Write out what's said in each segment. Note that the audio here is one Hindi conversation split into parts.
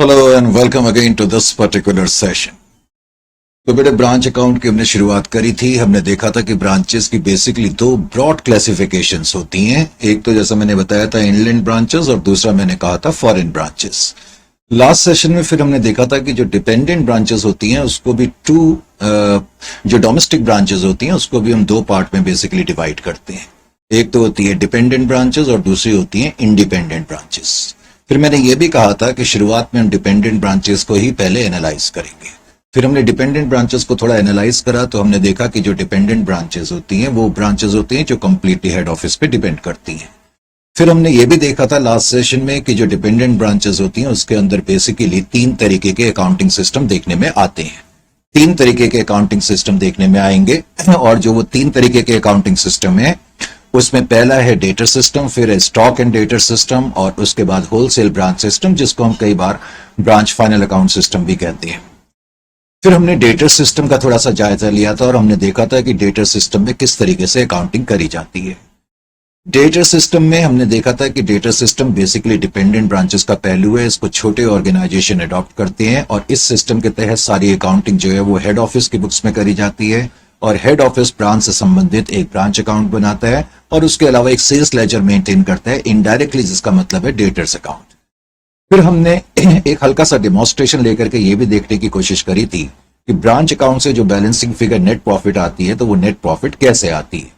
Hello and welcome again to this particular session. तो बेटे ब्रांच अकाउंट की हमने शुरुआत करी थी। हमने देखा था कि ब्रांचेस की बेसिकली दो ब्रॉड क्लासिफिकेशंस होती हैं। एक तो जैसा मैंने बताया था इनलैंड ब्रांचेस और दूसरा मैंने कहा था फॉरेन ब्रांचेस। लास्ट सेशन में फिर हमने देखा था कि जो डिपेंडेंट ब्रांचेस होती हैं उसको भी जो डोमेस्टिक ब्रांचेस होती हैं उसको भी हम दो पार्ट में बेसिकली डिवाइड करते हैं। एक तो होती है डिपेंडेंट ब्रांचेस और दूसरी होती है इंडिपेंडेंट ब्रांचेस। फिर मैंने ये भी कहा था कि शुरुआत में हम डिपेंडेंट ब्रांचेस को ही पहले एनालाइज करेंगे। फिर हमने डिपेंडेंट ब्रांचेस को थोड़ा एनालाइज करा तो हमने देखा कि जो डिपेंडेंट ब्रांचेस होती हैं वो ब्रांचेस होती हैं जो कंप्लीटली हेड ऑफिस पे डिपेंड करती हैं। फिर हमने ये भी देखा था लास्ट सेशन में कि जो डिपेंडेंट ब्रांचेस होती हैं उसके अंदर बेसिकली तीन तरीके के अकाउंटिंग सिस्टम देखने में आते हैं। तीन तरीके के अकाउंटिंग सिस्टम देखने में आएंगे और जो वो तीन तरीके के अकाउंटिंग सिस्टम है उसमें पहला है डेटर सिस्टम, फिर है स्टॉक एंड डेटर सिस्टम और उसके बाद होलसेल ब्रांच सिस्टम जिसको हम कई बार ब्रांच फाइनल अकाउंट सिस्टम भी कहते हैं। फिर हमने डेटर सिस्टम का थोड़ा सा जायजा लिया था और हमने देखा था कि डेटर सिस्टम में किस तरीके से अकाउंटिंग करी जाती है। डेटर सिस्टम में हमने देखा था कि debtor system basically dependent branches का पहलू है। इसको छोटे ऑर्गेनाइजेशन अडॉप्ट करते हैं और इस सिस्टम के तहत सारी अकाउंटिंग जो है वो हेड ऑफिस की बुक्स में करी जाती है और हेड ऑफिस ब्रांच से संबंधित एक ब्रांच अकाउंट बनाता है और उसके अलावा एक सेल्स लेजर मेंटेन करता है इनडायरेक्टली, जिसका मतलब है डेटर्स अकाउंट। फिर हमने एक हल्का सा डेमोन्स्ट्रेशन लेकर के ये भी देखने की कोशिश करी थी कि ब्रांच अकाउंट से जो बैलेंसिंग फिगर नेट प्रॉफिट आती है तो वो नेट प्रॉफिट कैसे आती है।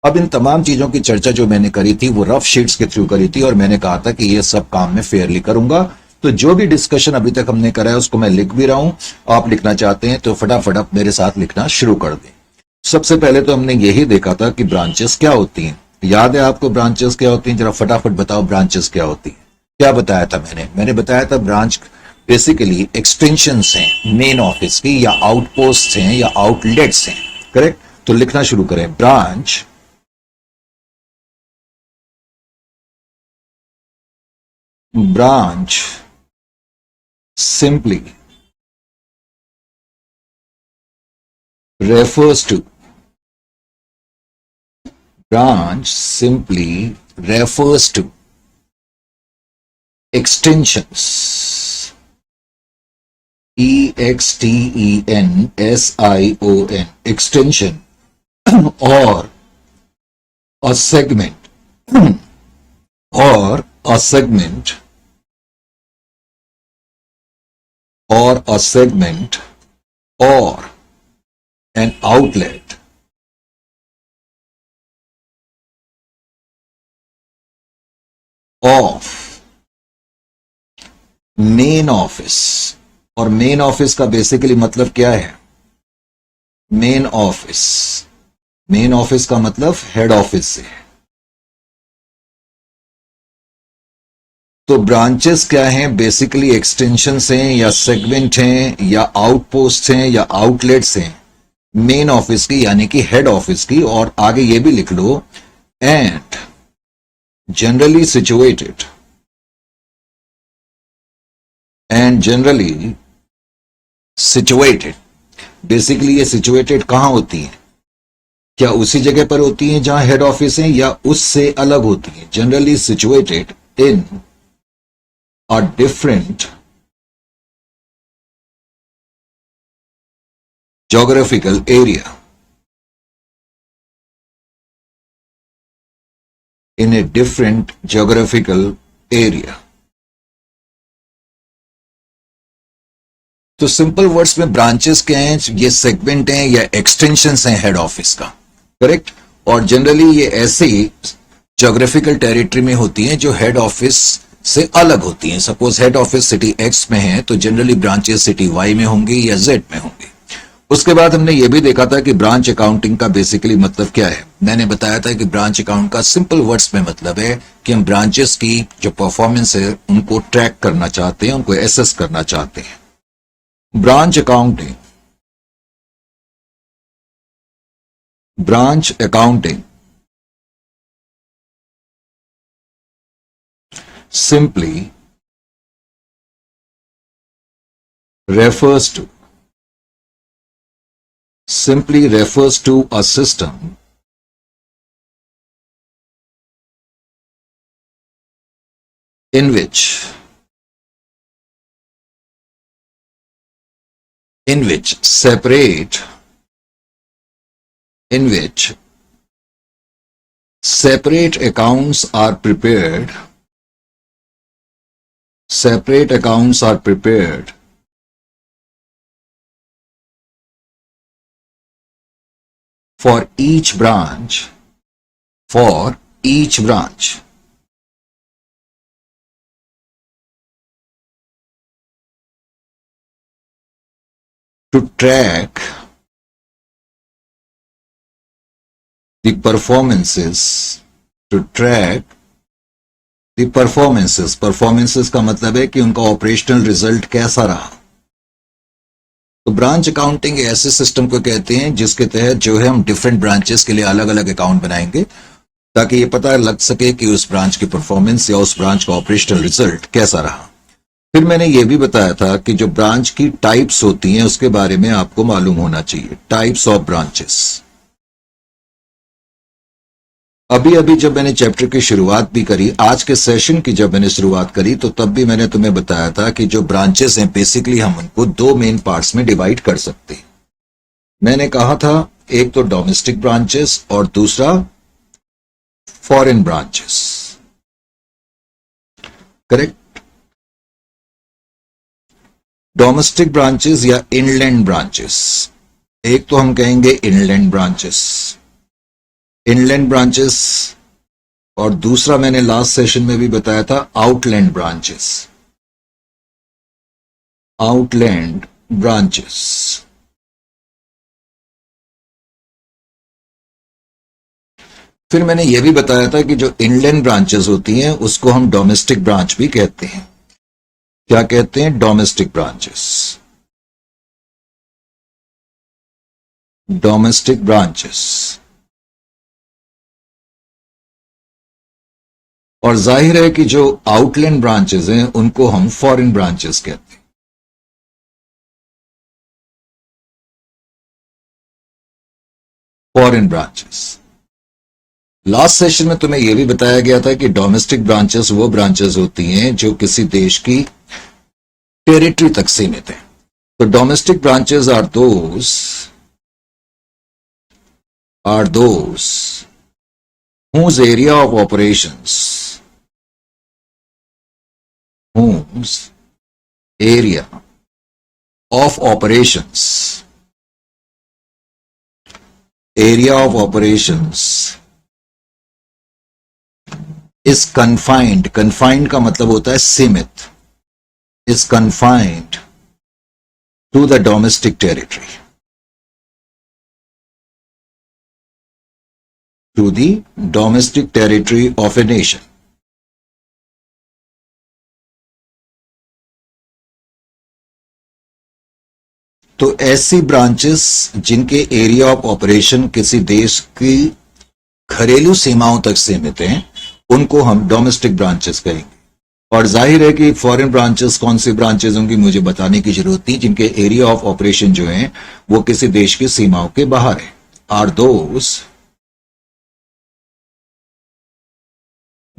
अब इन तमाम चीजों की चर्चा जो मैंने करी थी वो रफ शीट्स के थ्रू करी थी और मैंने कहा था कि ये सब काम मैं फेयरली करूंगा। तो जो भी डिस्कशन अभी तक हमने करा है उसको मैं लिख भी रहा हूं। आप लिखना चाहते हैं तो फटाफट आप मेरे साथ लिखना शुरू कर दें। सबसे पहले तो हमने यही देखा था कि ब्रांचेस क्या होती हैं। याद है आपको ब्रांचेस क्या होती हैं? जरा फटाफट बताओ ब्रांचेस क्या होती हैं। क्या बताया था मैंने बताया था ब्रांच बेसिकली एक्सटेंशंस हैं मेन ऑफिस की, या आउटपोस्ट हैं या आउटलेट्स हैं। करेक्ट? तो लिखना शुरू करें। Branch simply refers to branch simply refers to extensions, extension, extension or a segment or a segment or a segment or an outlet of main office. और मेन ऑफिस का बेसिकली मतलब क्या है? मेन ऑफिस, मेन ऑफिस का मतलब हेड ऑफिस से। तो ब्रांचेस क्या हैं? बेसिकली एक्सटेंशंस हैं या सेगमेंट हैं या आउटपोस्ट हैं या आउटलेट्स हैं मेन ऑफिस की, यानी कि हेड ऑफिस की। और आगे ये भी लिख लो, and generally situated, and generally situated. Basically ये सिचुएटेड कहां होती है? क्या उसी जगह पर होती हैं जहां हेड ऑफिस है या उससे अलग होती हैं? Generally situated in a different geographical area, in a different geographical area। तो सिंपल वर्ड्स में ब्रांचेस क्या हैं? ये सेगमेंट हैं या एक्सटेंशंस हैं हेड ऑफिस का। करेक्ट? और जनरली ये ऐसे ज्योग्राफिकल टेरिटरी में होती हैं जो हेड ऑफिस से अलग होती हैं। Suppose head office city x में है तो जनरली ब्रांचेस सिटी वाई में होंगी या जेड में होंगी। उसके बाद हमने ये भी देखा था कि ब्रांच अकाउंटिंग का बेसिकली मतलब क्या है। मैंने बताया था कि ब्रांच अकाउंट का सिंपल वर्ड्स में मतलब है कि हम ब्रांचेस की जो परफॉर्मेंस है उनको ट्रैक करना चाहते हैं, उनको एसेस करना चाहते हैं। Branch accounting, branch accounting simply refers to a system in which in which separate accounts are prepared for each branch to track the performances का मतलब है कि उनका ऑपरेशनल रिजल्ट कैसा रहा। तो ब्रांच अकाउंटिंग ऐसे सिस्टम को कहते हैं जिसके तहत जो है हम डिफरेंट ब्रांचेस के लिए अलग अलग अकाउंट बनाएंगे ताकि ये पता लग सके कि उस ब्रांच की परफॉर्मेंस या उस ब्रांच का ऑपरेशनल रिजल्ट कैसा रहा। फिर मैंने ये भी बताया था कि जो ब्रांच की टाइप्स होती हैं उसके बारे में आपको मालूम होना चाहिए, टाइप्स ऑफ ब्रांचेस। अभी अभी जब मैंने चैप्टर की शुरुआत भी करी, आज के सेशन की जब मैंने शुरुआत करी, तो तब भी मैंने तुम्हें बताया था कि जो ब्रांचेस हैं बेसिकली हम उनको दो मेन पार्ट्स में डिवाइड कर सकते हैं। मैंने कहा था एक तो डोमेस्टिक ब्रांचेस और दूसरा foreign branches, correct. Domestic branches या इनलैंड ब्रांचेस, एक तो हम कहेंगे इनलैंड ब्रांचेस और दूसरा मैंने लास्ट सेशन में भी बताया था आउटलैंड ब्रांचेस। फिर मैंने यह भी बताया था कि जो इनलैंड ब्रांचेस होती हैं उसको हम डोमेस्टिक ब्रांच भी कहते हैं। क्या कहते हैं? Domestic branches. और जाहिर है कि जो आउटलैंड ब्रांचेस हैं उनको हम फॉरेन ब्रांचेस कहते हैं। Foreign branches. लास्ट सेशन में तुम्हें यह भी बताया गया था कि डोमेस्टिक ब्रांचेस वो ब्रांचेस होती हैं जो किसी देश की टेरिटरी तक सीमित हैं। तो domestic branches are those whose area of operations is confined का मतलब होता है सीमित, is confined to the domestic territory, of a nation। तो ऐसी ब्रांचेस जिनके एरिया ऑफ ऑपरेशन किसी देश की घरेलू सीमाओं तक सीमित हैं उनको हम डोमेस्टिक ब्रांचेस कहेंगे। और जाहिर है कि फॉरेन ब्रांचेस कौन सी ब्रांचेस होंगी मुझे बताने की जरूरत नहीं, जिनके एरिया ऑफ ऑपरेशन जो है वो किसी देश की सीमाओं के बाहर है। Are those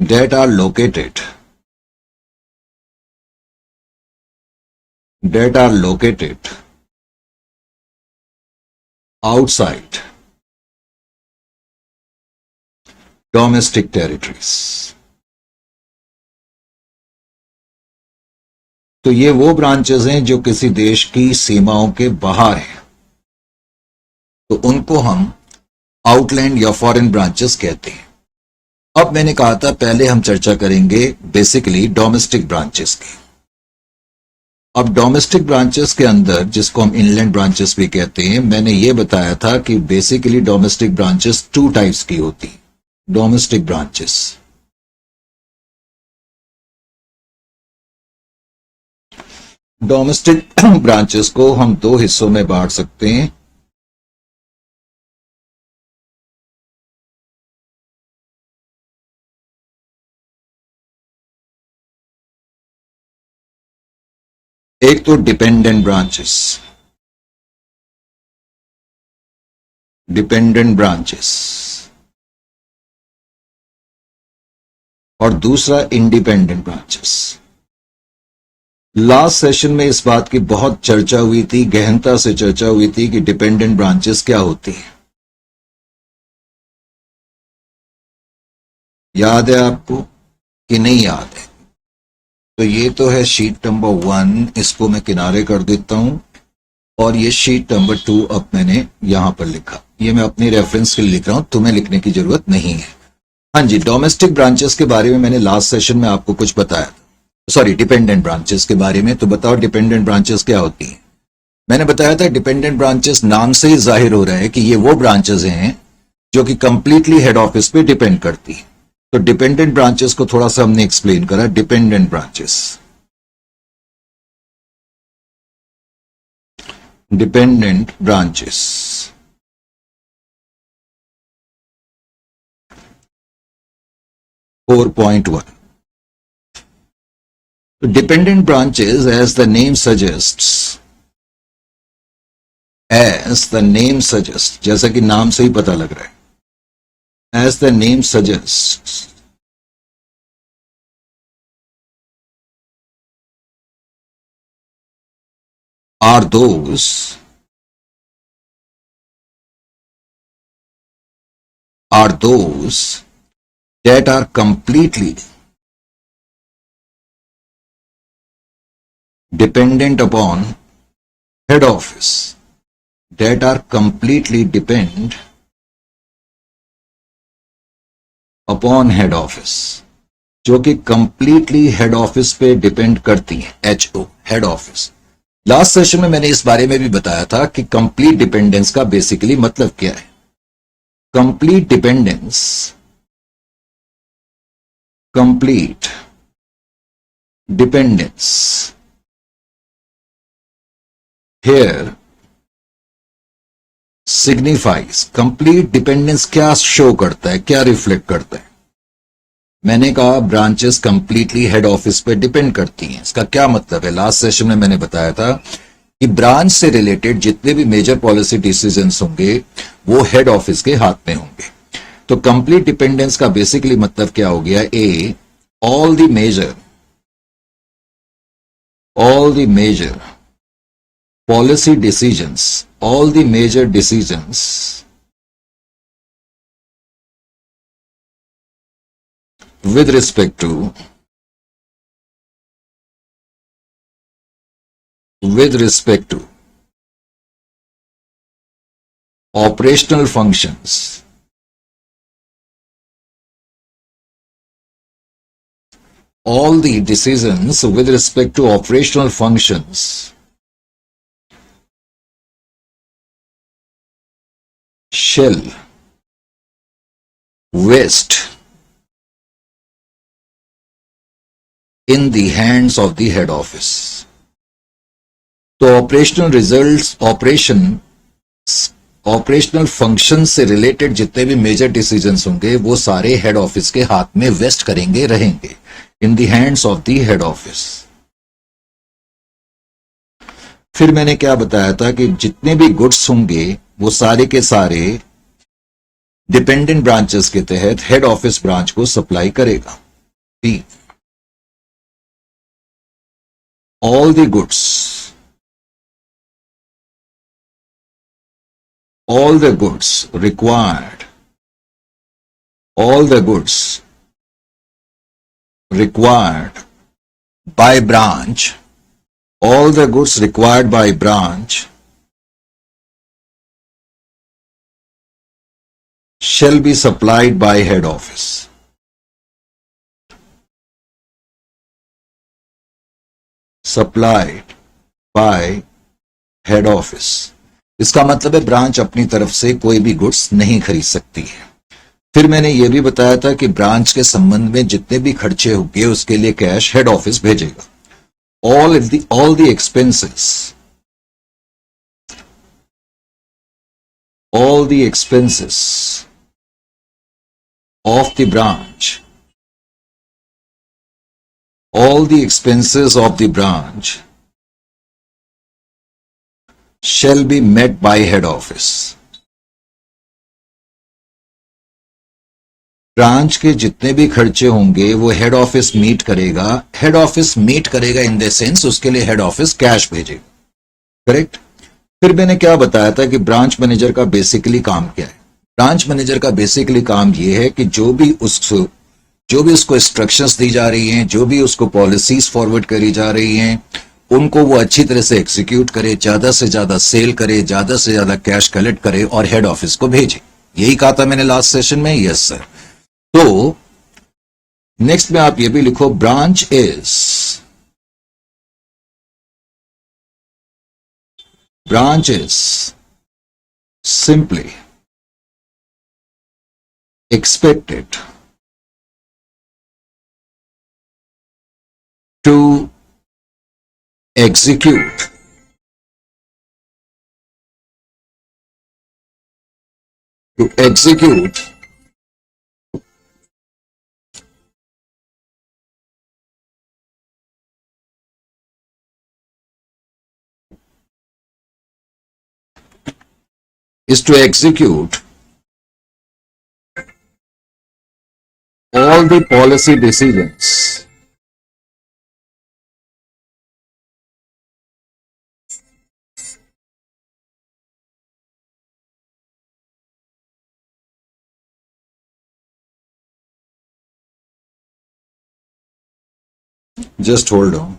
that are located outside domestic territories। तो ये वो ब्रांचेस हैं जो किसी देश की सीमाओं के बाहर हैं, तो उनको हम आउटलैंड या फॉरेन ब्रांचेस कहते हैं। अब मैंने कहा था पहले हम चर्चा करेंगे बेसिकली डोमेस्टिक ब्रांचेस की। अब डोमेस्टिक ब्रांचेस के अंदर, जिसको हम इनलैंड ब्रांचेस भी कहते हैं, मैंने ये बताया था कि basically domestic branches two types की होती। डोमेस्टिक ब्रांचेस को हम दो हिस्सों में बांट सकते हैं। एक तो डिपेंडेंट ब्रांचेस और दूसरा इंडिपेंडेंट ब्रांचेस। लास्ट सेशन में इस बात की बहुत चर्चा हुई थी, गहनता से चर्चा हुई थी कि डिपेंडेंट ब्रांचेस क्या होती है। याद है आपको कि नहीं याद है? तो ये तो है शीट नंबर 1, इसको मैं किनारे कर देता हूं, और ये शीट नंबर 2 अब मैंने यहां पर लिखा। ये मैं अपनी रेफरेंस के लिए लिख रहा हूं, तुम्हें लिखने की जरूरत नहीं है। हाँ जी, डोमेस्टिक ब्रांचेस के बारे में मैंने लास्ट सेशन में आपको कुछ बताया, सॉरी डिपेंडेंट ब्रांचेस के बारे में। तो बताओ डिपेंडेंट ब्रांचेस क्या होती है? मैंने बताया था डिपेंडेंट ब्रांचेस नाम से ही जाहिर हो रहा है कि ये वो ब्रांचेस हैं जो कि कंप्लीटली हेड ऑफिस पे डिपेंड करती है। तो डिपेंडेंट ब्रांचेस को थोड़ा सा हमने एक्सप्लेन करा। Dependent branches, dependent branches 4.1। Dependent branches, as the name suggests, जैसा कि नाम से ही पता लग रहा है, as the name suggests, are those that are completely dependent upon head office, that are completely depend upon head office, जो कि कंप्लीटली हेड ऑफिस पे डिपेंड करती है। HO, head office. Last session में मैंने इस बारे में भी बताया था कि कंप्लीट डिपेंडेंस का बेसिकली मतलब क्या है। Complete dependence, complete dependence here signifies, complete dependence क्या शो करता है, क्या रिफ्लेक्ट करता है? मैंने कहा ब्रांचेस कंप्लीटली हेड ऑफिस पे डिपेंड करती हैं। इसका क्या मतलब है? लास्ट सेशन में मैंने बताया था कि ब्रांच से रिलेटेड जितने भी मेजर पॉलिसी डिसीजंस होंगे वो हेड ऑफिस के हाथ में होंगे। तो कंप्लीट डिपेंडेंस का बेसिकली मतलब क्या हो गया? Uh, all the major policy decisions, all the major decisions with respect to operational functions, all the decisions with respect to operational functions shall vest in the hands of the head office. तो ऑपरेशनल रिजल्ट्स, ऑपरेशनल फंक्शन से रिलेटेड जितने भी मेजर डिसीजंस होंगे वो सारे हेड ऑफिस के हाथ में वेस्ट करेंगे, रहेंगे, in the hands of the head office. फिर मैंने क्या बताया था कि जितने भी गुड्स होंगे वो सारे के सारे डिपेंडेंट ब्रांचेस के तहत हेड ऑफिस ब्रांच को सप्लाई करेगा। B, all the goods required by branch, all the goods required by branch shall be supplied by head office. Supplied by head office. इसका मतलब है ब्रांच अपनी तरफ से कोई भी गुड्स नहीं खरीद सकती है। फिर मैंने यह भी बताया था कि ब्रांच के संबंध में जितने भी खर्चे होंगे उसके लिए कैश हेड ऑफिस भेजेगा। all the expenses of the branch, all the expenses of the branch shall be met by head office. Branch के जितने भी खर्चे होंगे वो हेड ऑफिस मीट करेगा। हेड ऑफिस मीट करेगा इन द सेंस उसके लिए हेड ऑफिस कैश भेजेगा, करेक्ट। फिर मैंने क्या बताया था कि ब्रांच मैनेजर का बेसिकली काम क्या है। ब्रांच मैनेजर का बेसिकली काम ये है कि जो भी उसको इंस्ट्रक्शंस दी जा रही हैं, जो भी उसको पॉलिसीज फॉरवर्ड करी जा रही हैं, उनको वो अच्छी तरह से एग्जीक्यूट करे, ज्यादा से ज्यादा सेल करे, ज्यादा से ज्यादा कैश कलेक्ट करे और हेड ऑफिस को भेजे। यही कहा था मैंने लास्ट सेशन में, यस सर। तो नेक्स्ट में आप ये भी लिखो, branch is simply expected to execute to execute is to execute all the policy decisions just hold on.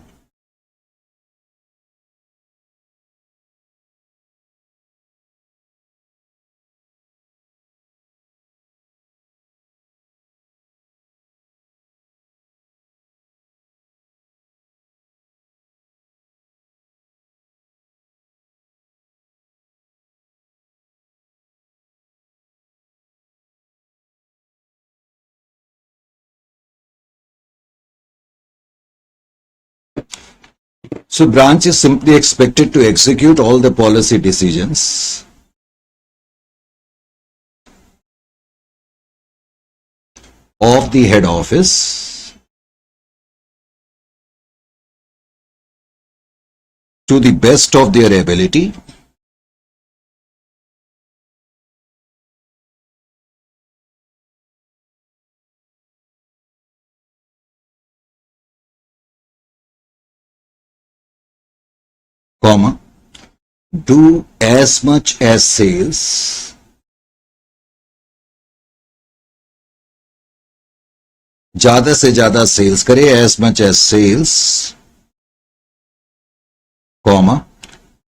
So branch is simply expected to execute all the policy decisions of the head office to the best of their ability, comma, do as much as sales, ज्यादा से ज्यादा सेल्स करे, as much as sales, comma,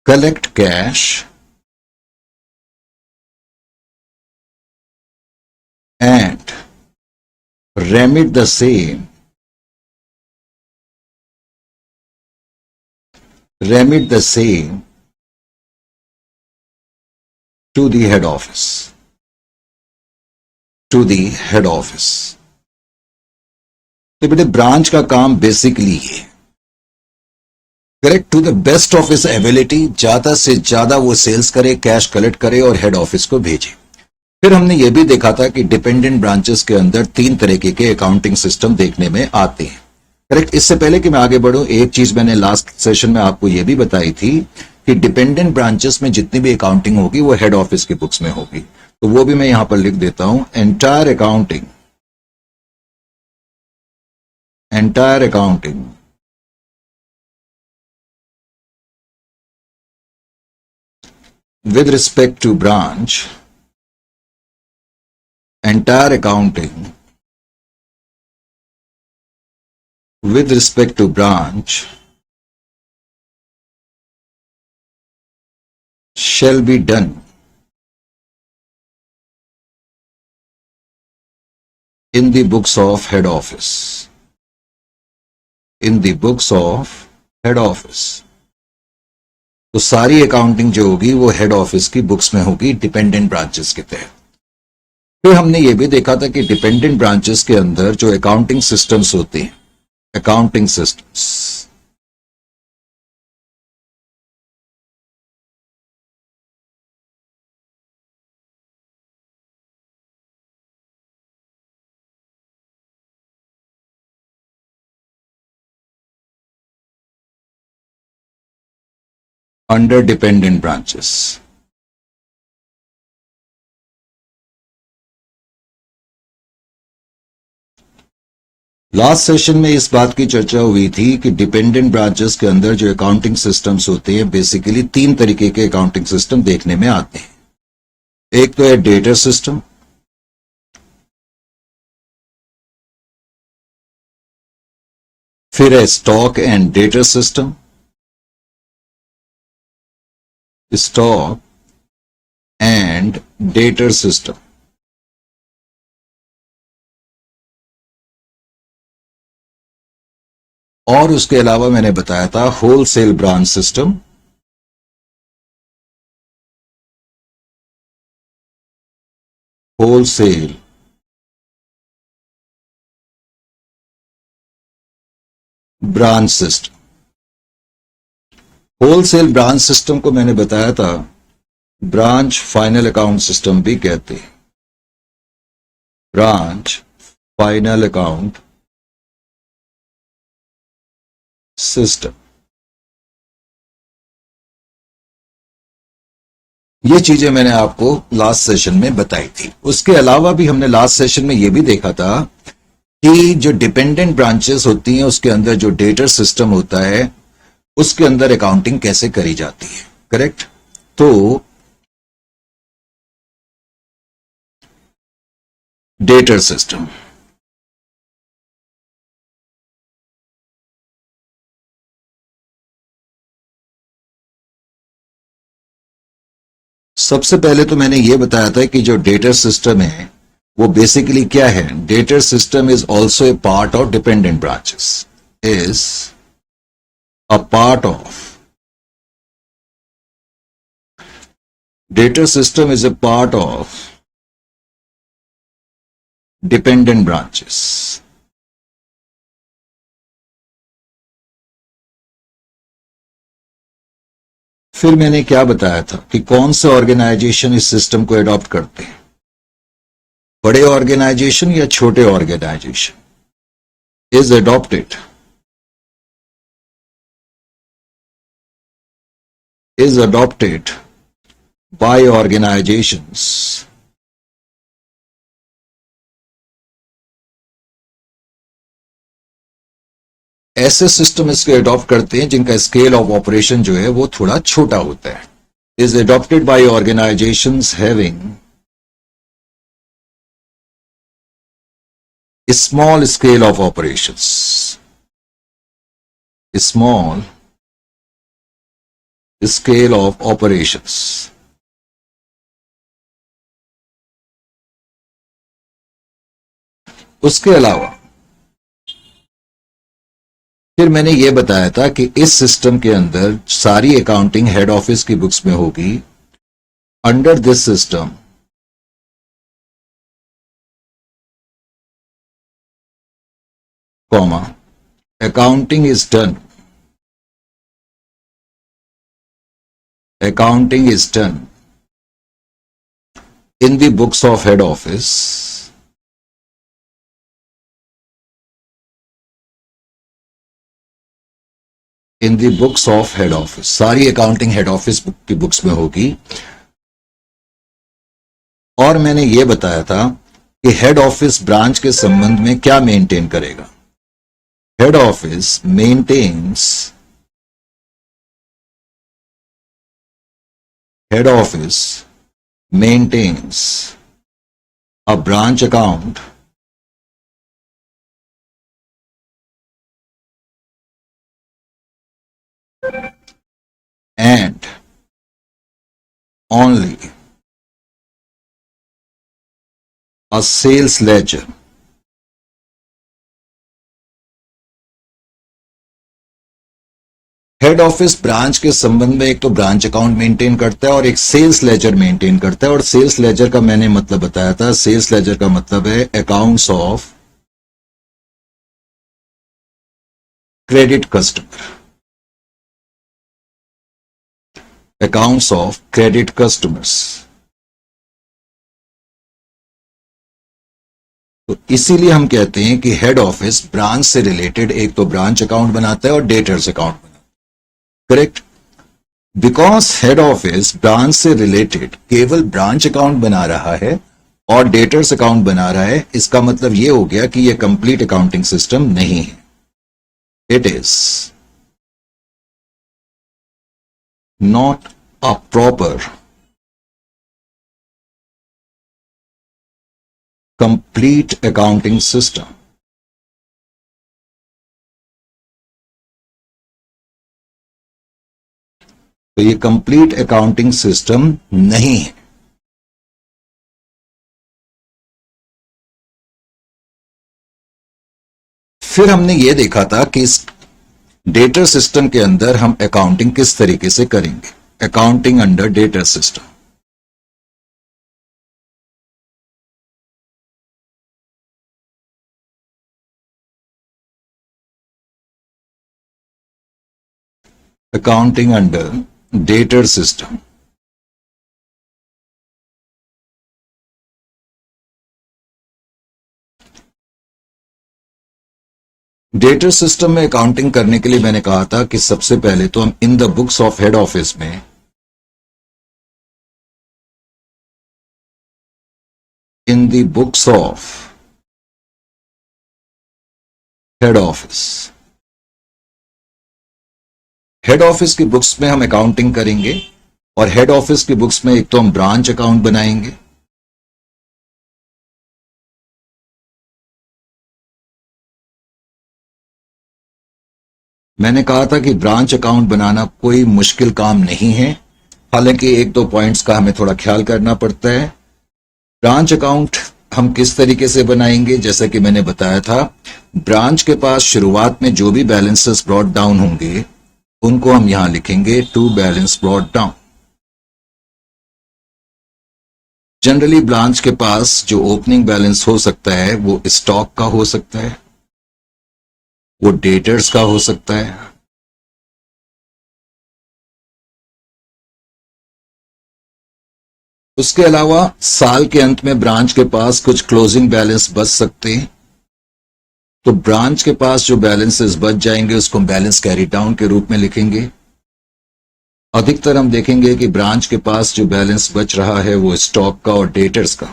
collect cash and remit the same to the head office. तो बेटे ब्रांच का काम बेसिकली ये, correct, to the best of his ability, ज्यादा से ज्यादा वो सेल्स करे, कैश कलेक्ट करे और हेड ऑफिस को भेजे। फिर हमने ये भी देखा था कि डिपेंडेंट ब्रांचेस के अंदर 3 तरीके के अकाउंटिंग सिस्टम देखने में आते हैं, करेक्ट। इससे पहले कि मैं आगे बढ़ूं, एक चीज मैंने लास्ट सेशन में आपको यह भी बताई थी कि डिपेंडेंट ब्रांचेस में जितनी भी अकाउंटिंग होगी वो हेड ऑफिस की बुक्स में होगी। तो वो भी मैं यहां पर लिख देता हूं, entire accounting with respect to branch, entire accounting with respect to branch shall be done in the books of head office. तो सारी अकाउंटिंग जो होगी वो हेड ऑफिस की बुक्स में होगी डिपेंडेंट ब्रांचेस के तहत। फिर हमने ये भी देखा था कि डिपेंडेंट ब्रांचेस के अंदर जो अकाउंटिंग सिस्टम्स होते हैं, accounting systems, under dependent branches. Last session में इस बात की चर्चा हुई थी कि डिपेंडेंट ब्रांचेस के अंदर जो अकाउंटिंग सिस्टम्स होते हैं बेसिकली तीन तरीके के अकाउंटिंग सिस्टम देखने में आते हैं। एक तो है डेटर सिस्टम, फिर है stock and debtor system, stock and debtor system, और उसके अलावा मैंने बताया था wholesale branch system, wholesale branch system. Wholesale branch system को मैंने बताया था ब्रांच फाइनल अकाउंट सिस्टम भी कहते हैं। Branch final account system. ये चीजें मैंने आपको लास्ट सेशन में बताई थी। उसके अलावा भी हमने लास्ट सेशन में यह भी देखा था कि जो डिपेंडेंट ब्रांचेस होती हैं उसके अंदर जो डेटर सिस्टम होता है उसके अंदर अकाउंटिंग कैसे करी जाती है। करेक्ट। तो डेटर सिस्टम, सबसे पहले तो मैंने यह बताया था कि जो डेटर सिस्टम है वो बेसिकली क्या है। Debtor system is also a part of dependent branches, is a part of debtor system, is a part of dependent branches. फिर मैंने क्या बताया था कि कौन से ऑर्गेनाइजेशन इस सिस्टम को एडॉप्ट करते हैं, बड़े ऑर्गेनाइजेशन या छोटे organization. Is adopted, is adopted by organizations ऐसे सिस्टम इसको एडॉप्ट करते हैं जिनका स्केल ऑफ ऑपरेशन जो है वो थोड़ा छोटा होता है। Is adopted by organisations having small scale of operations, small scale of operations. उसके अलावा फिर मैंने यह बताया था कि इस सिस्टम के अंदर सारी अकाउंटिंग हेड ऑफिस की बुक्स में होगी। Under this system comma accounting is done in the books of head office सारी अकाउंटिंग हेड ऑफिस की बुक्स में होगी। और मैंने यह बताया था कि हेड ऑफिस ब्रांच के संबंध में क्या मेंटेन करेगा। Head office maintains a branch account and only a sales ledger head office branch के संबंध में एक तो ब्रांच अकाउंट मेंटेन करता है और एक सेल्स लेजर मेंटेन करता है। और सेल्स लेजर का मैंने मतलब बताया था, सेल्स लेजर का मतलब है accounts of credit customer, accounts of credit customers. तो इसीलिए हम कहते हैं कि हेड ऑफिस ब्रांच से रिलेटेड एक तो ब्रांच अकाउंट बनाता है और डेटर्स अकाउंट बनाता है। Correct. Because head office branch से रिलेटेड केवल ब्रांच अकाउंट बना रहा है और डेटर्स अकाउंट बना रहा है, इसका मतलब यह हो गया कि यह कंप्लीट अकाउंटिंग सिस्टम नहीं है. It is not a proper complete accounting system. तो ये कंप्लीट अकाउंटिंग सिस्टम नहीं है. फिर हमने ये देखा था कि इस डेटर सिस्टम के अंदर हम अकाउंटिंग किस तरीके से करेंगे. Accounting under debtor system. accounting under dated system. Debtor system में अकाउंटिंग करने के लिए मैंने कहा था कि सबसे पहले तो हम in the books of head office में in the books of head office, head office की बुक्स में हम अकाउंटिंग करेंगे. और हेड ऑफिस की बुक्स में एक तो हम ब्रांच अकाउंट बनाएंगे, मैंने कहा था कि ब्रांच अकाउंट बनाना कोई मुश्किल काम नहीं है. हालांकि एक दो पॉइंट्स का हमें थोड़ा ख्याल करना पड़ता है. ब्रांच अकाउंट हम किस तरीके से बनाएंगे, जैसे कि मैंने बताया था, ब्रांच के पास शुरुआत में जो भी बैलेंसेस ब्रॉट डाउन होंगे उनको हम यहां लिखेंगे to balance brought down. Generally branch के पास जो ओपनिंग बैलेंस हो सकता है वो स्टॉक का हो सकता है, वो डेटर्स का हो सकता है, उसके अलावा साल के अंत में ब्रांच के पास कुछ क्लोजिंग बैलेंस बच सकते हैं. तो ब्रांच के पास जो बैलेंसेस बच जाएंगे उसको बैलेंस कैरी डाउन के रूप में लिखेंगे. अधिकतर हम देखेंगे कि ब्रांच के पास जो बैलेंस बच रहा है वो स्टॉक का और डेटर्स का.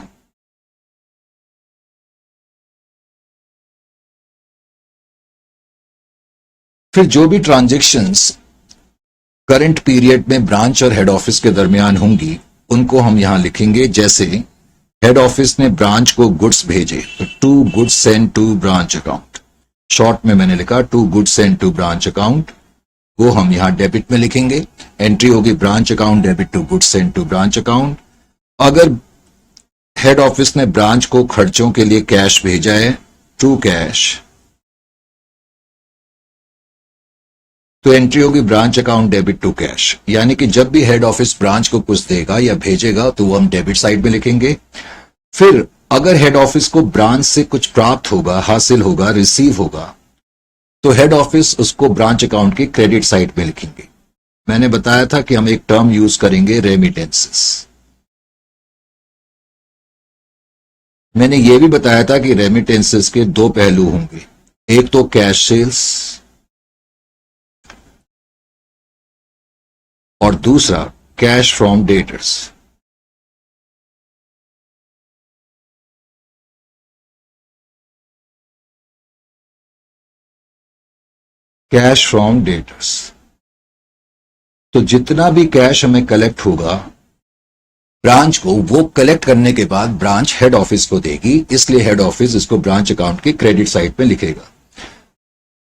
फिर जो भी ट्रांजैक्शंस करंट पीरियड में ब्रांच और हेड ऑफिस के दरमियान होंगी उनको हम यहां लिखेंगे. जैसे हेड ऑफिस ने ब्रांच को गुड्स भेजे तो to goods send to branch account, short में मैंने लिखा to goods send to branch account, वो हम यहां डेबिट में लिखेंगे. एंट्री होगी branch account debit to goods send to branch account. अगर हेड ऑफिस ने ब्रांच को खर्चों के लिए कैश भेजा है टू कैश, तो एंट्री होगी branch account debit to cash. यानी कि जब भी हेड ऑफिस ब्रांच को कुछ देगा या भेजेगा तो वो हम डेबिट साइड में लिखेंगे. फिर अगर हेड ऑफिस को ब्रांच से कुछ प्राप्त होगा, हासिल होगा, रिसीव होगा, तो हेड ऑफिस उसको ब्रांच अकाउंट की क्रेडिट साइड में लिखेंगे. मैंने बताया था कि हम एक टर्म यूज करेंगे रेमिटेंसेस. मैंने यह भी बताया था कि रेमिटेंसेस के दो पहलू होंगे, एक तो कैश सेल्स और दूसरा cash from debtors. Cash from debtors. तो जितना भी कैश हमें कलेक्ट होगा ब्रांच को, वो कलेक्ट करने के बाद ब्रांच हेड ऑफिस को देगी, इसलिए हेड ऑफिस इसको ब्रांच अकाउंट की क्रेडिट साइड में लिखेगा.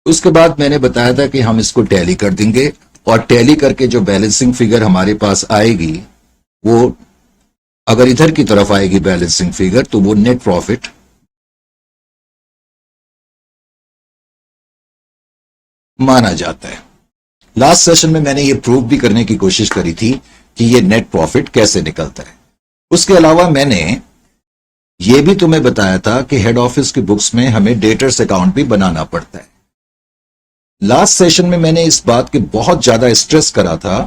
उसके बाद मैंने बताया था कि हम इसको टैली कर देंगे और टैली करके जो बैलेंसिंग फिगर हमारे पास आएगी वो अगर इधर की तरफ आएगी बैलेंसिंग फिगर तो वो नेट प्रॉफिट माना जाता है. लास्ट सेशन में मैंने ये प्रूव भी करने की कोशिश करी थी कि ये नेट प्रॉफिट कैसे निकलता है. उसके अलावा मैंने ये भी तुम्हें बताया था कि हेड ऑफिस की बुक्स में हमें डेटर्स अकाउंट भी बनाना पड़ता है. लास्ट सेशन में मैंने इस बात के बहुत ज्यादा स्ट्रेस करा था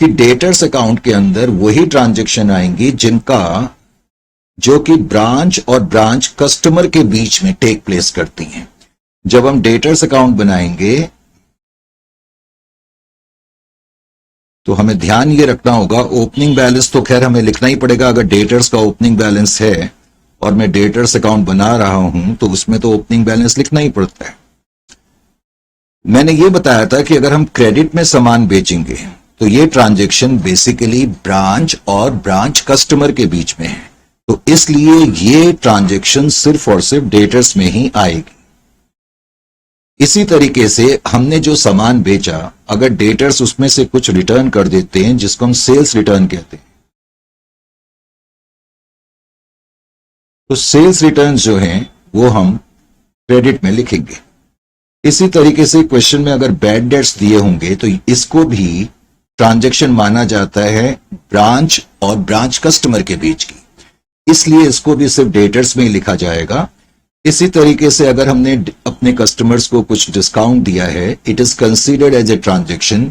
कि डेटर्स अकाउंट के अंदर वही ट्रांजैक्शन आएंगी जिनका जो कि ब्रांच और ब्रांच कस्टमर के बीच में टेक प्लेस करती हैं. जब हम डेटर्स अकाउंट बनाएंगे तो हमें ध्यान ये रखना होगा, ओपनिंग बैलेंस तो खैर हमें लिखना ही पड़ेगा। अगर डेटर्स का ओपनिंग बैलेंस है और मैं डेटर्स अकाउंट बना रहा हूं तो उसमें तो ओपनिंग बैलेंस लिखना ही पड़ता है। मैंने ये बताया था कि अगर हम क्रेडिट में सामान बेचेंगे तो ये ट्रांजैक्शन बेसिकली ब्रांच और ब्रांच कस्टमर के बीच में है, तो इसलिए ये ट्रांजैक्शन सिर्फ और सिर्फ डेटर्स में ही आएगी। इसी तरीके से हमने जो सामान बेचा, अगर डेटर्स उसमें से कुछ रिटर्न कर देते हैं जिसको हम सेल्स रिटर्न कहते हैं, तो सेल्स रिटर्न जो हैं वो हम क्रेडिट में लिखेंगे। इसी तरीके से क्वेश्चन में अगर बैड डेट्स दिए होंगे तो इसको भी ट्रांजैक्शन माना जाता है ब्रांच और ब्रांच कस्टमर के बीच की, इसलिए इसको भी सिर्फ डेटर्स में ही लिखा जाएगा। इसी तरीके से अगर हमने अपने कस्टमर्स को कुछ डिस्काउंट दिया है, it is considered as a transaction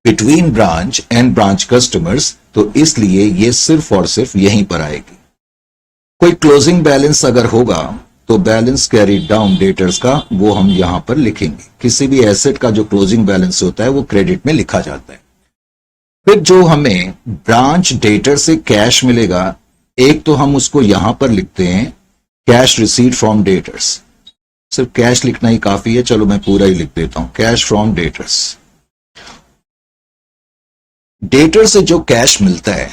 between branch and branch customers, तो इसलिए ये सिर्फ और सिर्फ यहीं पर आएगी। कोई क्लोजिंग बैलेंस अगर होगा तो बैलेंस कैरी डाउन डेटर्स का वो हम यहां पर लिखेंगे। किसी भी एसेट का जो क्लोजिंग बैलेंस होता है वो क्रेडिट में लिखा जाता है। फिर जो हमें ब्रांच डेटर से कैश मिलेगा, एक तो हम उसको यहां पर लिखते हैं कैश रिसीव्ड फ्रॉम डेटर्स, सिर्फ कैश लिखना ही काफी है, चलो मैं पूरा ही लिख देता हूं, कैश फ्रॉम डेटर्स। डेटर से जो कैश मिलता है,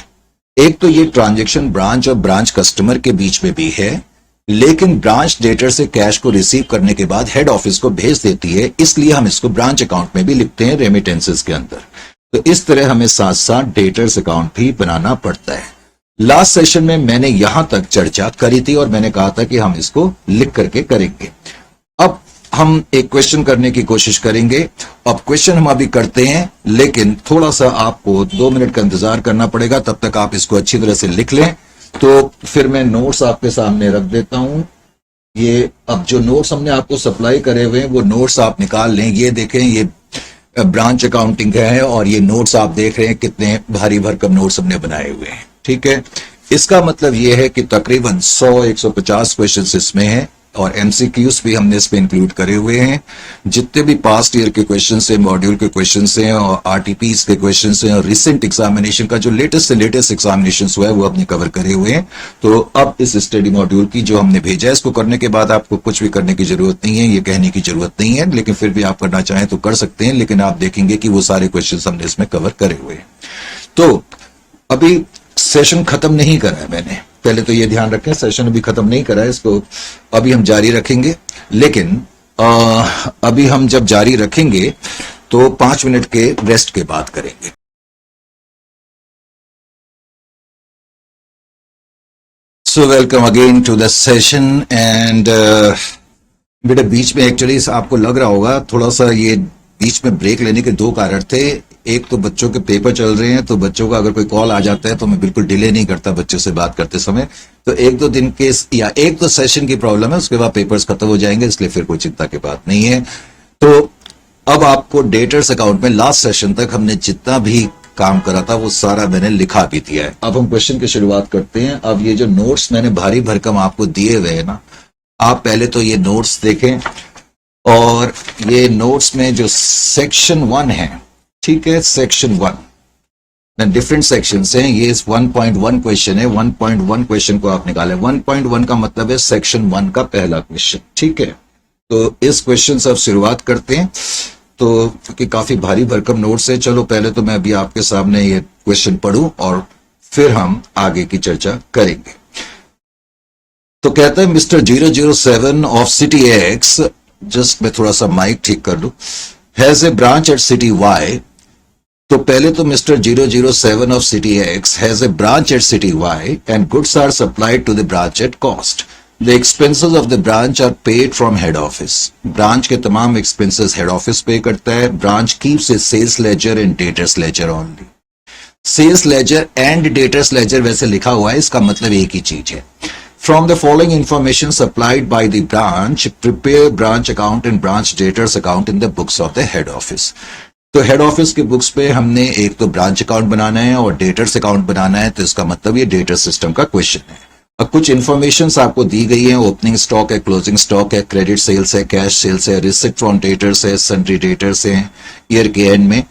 एक तो ये ट्रांजैक्शन ब्रांच और ब्रांच कस्टमर के बीच में भी है, लेकिन ब्रांच डेटर से कैश को रिसीव करने के बाद हेड ऑफिस को भेज देती है, इसलिए हम इसको ब्रांच अकाउंट में भी लिखते हैं रेमिटेंसेस के अंदर। तो इस तरह हमें साथ साथ डेटर्स अकाउंट भी बनाना पड़ता है। लास्ट सेशन में मैंने यहां तक चर्चा करी थी और मैंने कहा था कि हम इसको लिख करके करेंगे। अब हम एक क्वेश्चन करने की कोशिश करेंगे। अब क्वेश्चन हम अभी करते हैं, लेकिन थोड़ा सा आपको 2 मिनट का इंतजार करना पड़ेगा, तब तक आप इसको अच्छी तरह से लिख लें। तो फिर मैं नोट्स आपके सामने रख देता हूं। ये अब जो नोट्स हमने आपको सप्लाई करे हुए हैं वो नोट्स आप निकाल लें। ये देखें, ये ब्रांच अकाउंटिंग है और ये नोट्स आप देख रहे हैं कितने भारी भरकम नोट्स हमने बनाए हुए हैं। ठीक है, इसका मतलब ये है कि तकरीबन 100-150 क्वेश्चंस इसमें हैं और एमसीक्यूज भी हमने इसमें इंक्लूड करे हुए हैं। जितने भी पास्ट ईयर के क्वेश्चंस हैं, मॉड्यूल के क्वेश्चंस हैं और आरटीपीज के क्वेश्चंस हैं और रिसेंट एग्जामिनेशन का जो लेटेस्ट से लेटेस्ट एग्जामिनेशन हुआ है वो हमने कवर करे हुए हैं। तो अब इस स्टडी मॉड्यूल की जो हमने भेजा है, इसको करने के बाद आपको कुछ भी करने की जरूरत नहीं है, ये कहने की जरूरत नहीं है, लेकिन फिर भी आप करना चाहें तो कर सकते हैं। लेकिन आप देखेंगे कि वो सारे क्वेश्चन हमने इसमें कवर करे हुए हैं। तो अभी सेशन खत्म नहीं करा है मैंने, पहले तो ये ध्यान रखें, सेशन अभी खत्म नहीं करा है, इसको अभी हम जारी रखेंगे। लेकिन अभी हम जब जारी रखेंगे तो 5 मिनट के रेस्ट के बाद करेंगे। So welcome again to the session. And बेटा बीच में एक्चुअली आपको लग रहा होगा थोड़ा सा, ये बीच में ब्रेक लेने के 2 कारण थे। एक तो बच्चों के पेपर चल रहे हैं, तो बच्चों का अगर कोई कॉल आ जाता है तो मैं बिल्कुल डिले नहीं करता बच्चों से बात करते समय। तो 1-2 दिन के या 1-2 सेशन की प्रॉब्लम है, उसके बाद पेपर्स खत्म हो जाएंगे, इसलिए फिर कोई चिंता की बात नहीं है। तो अब आपको डेटर्स अकाउंट में लास्ट सेशन तक हमने जितना भी काम करा था वो सारा मैंने लिखा भी दिया है। अब हम क्वेश्चन की शुरुआत करते हैं। अब ये जो नोट्स मैंने भारी भरकम आपको दिए हुए हैं ना, आप पहले तो ये नोट्स देखें और ये नोट्स में जो सेक्शन 1 है, ठीक है, सेक्शन 1 डिफरेंट सेक्शंस हैं। ये 1.1 क्वेश्चन है, 1.1 क्वेश्चन को आप निकालें। 1.1 का मतलब है सेक्शन 1 का पहला क्वेश्चन, ठीक है। तो इस क्वेश्चन से अब शुरुआत करते हैं। तो क्योंकि काफी भारी भरकम नोट्स है, चलो पहले तो मैं अभी आपके सामने ये क्वेश्चन पढ़ूं और फिर हम आगे की चर्चा करेंगे। तो कहता है mister 007 of city X, just मैं थोड़ा सा माइक ठीक कर लूं, has a branch at city Y. तो पहले तो mister 007 of city X has a branch at city Y and goods are supplied to the branch at cost. The expenses of the branch are paid from head office. Branch के तमाम एक्सपेंसेस हेड ऑफिस पे करता है। Branch keeps a sales ledger and debtors ledger only. Sales ledger and debtors ledger वैसे लिखा हुआ है, इसका मतलब एक ही चीज है। From the following information supplied by the branch, prepare branch account and branch debtors account in the books of the head office. तो हेड ऑफिस के बुक्स पे हमने एक तो ब्रांच अकाउंट बनाना है और डेटर्स अकाउंट बनाना है, तो इसका मतलब ये डेटर सिस्टम का क्वेश्चन है। अब कुछ इन्फॉर्मेशन आपको दी गई है, ओपनिंग स्टॉक है, क्लोजिंग स्टॉक है, क्रेडिट सेल्स है, कैश सेल्स है, रिसिप्ट फ्रॉम डेटर्स है, सन्ड्री डेटर्स है ईयर के एंड में,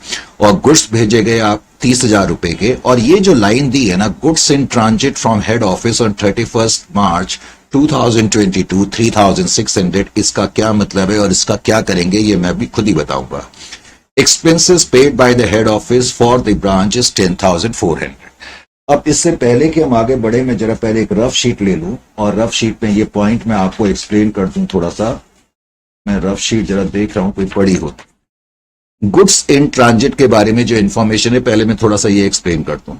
और गुड्स भेजे गए आप 30,000 रुपए के, और ये जो लाइन दी है ना, goods in transit from head office on 31 मार्च 2022 3,600, इसका क्या मतलब है और इसका क्या करेंगे ये मैं भी खुद ही बताऊंगा। Expenses paid by the head office for the branch is 10,400। अब इससे पहले कि हम आगे बढ़े, मैं जरा पहले एक रफ शीट ले लूं और रफ शीट में ये पॉइंट मैं आपको एक्सप्लेन कर दूं थोड़ा सा। मैं रफ शीट जरा देख रहा हूं कोई पड़ी हो। गुड्स इन ट्रांजिट के बारे में जो इंफॉर्मेशन है पहले मैं थोड़ा सा ये एक्सप्लेन कर दूं।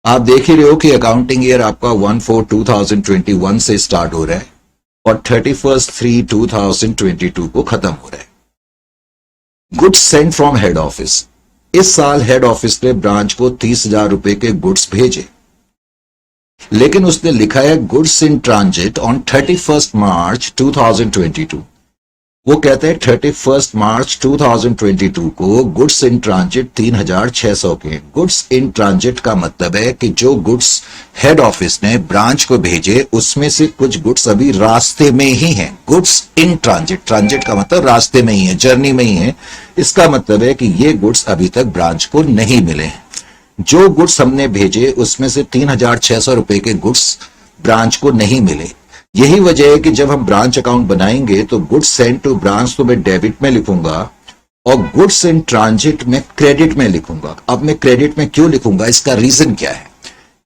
आप देख ही रहे हो कि अकाउंटिंग ईयर आपका 1/4/2021 से स्टार्ट हो रहा है और 31/3/2022 को खत्म हो रहा है। Goods Saint from head office, इस साल हेड ऑफिस ने ब्रांच को 30,000 रुपए के गुड्स भेजे, लेकिन उसने लिखा है गुड्स इन ट्रांजिट ऑन 31 मार्च 2022। वो कहते हैं 31 मार्च 2022 को गुड्स इन ट्रांजिट 3,600 के। गुड्स इन ट्रांजिट का मतलब है कि जो गुड्स हेड ऑफिस ने ब्रांच को भेजे उसमें से कुछ गुड्स अभी रास्ते में ही हैं। गुड्स इन ट्रांजिट, ट्रांजिट का मतलब रास्ते में ही है, जर्नी में ही है। इसका मतलब है कि ये गुड्स अभी तक ब्रांच को नहीं मिले। जो गुड्स हमने भेजे उसमें से 3,600 रुपए के गुड्स ब्रांच को नहीं मिले। यही वजह है कि जब हम ब्रांच अकाउंट बनाएंगे तो गुड्स सेंट टू ब्रांच तो मैं डेबिट में लिखूंगा और गुड्स इन ट्रांजिट में क्रेडिट में लिखूंगा। अब मैं क्रेडिट में क्यों लिखूंगा, इसका रीजन क्या है?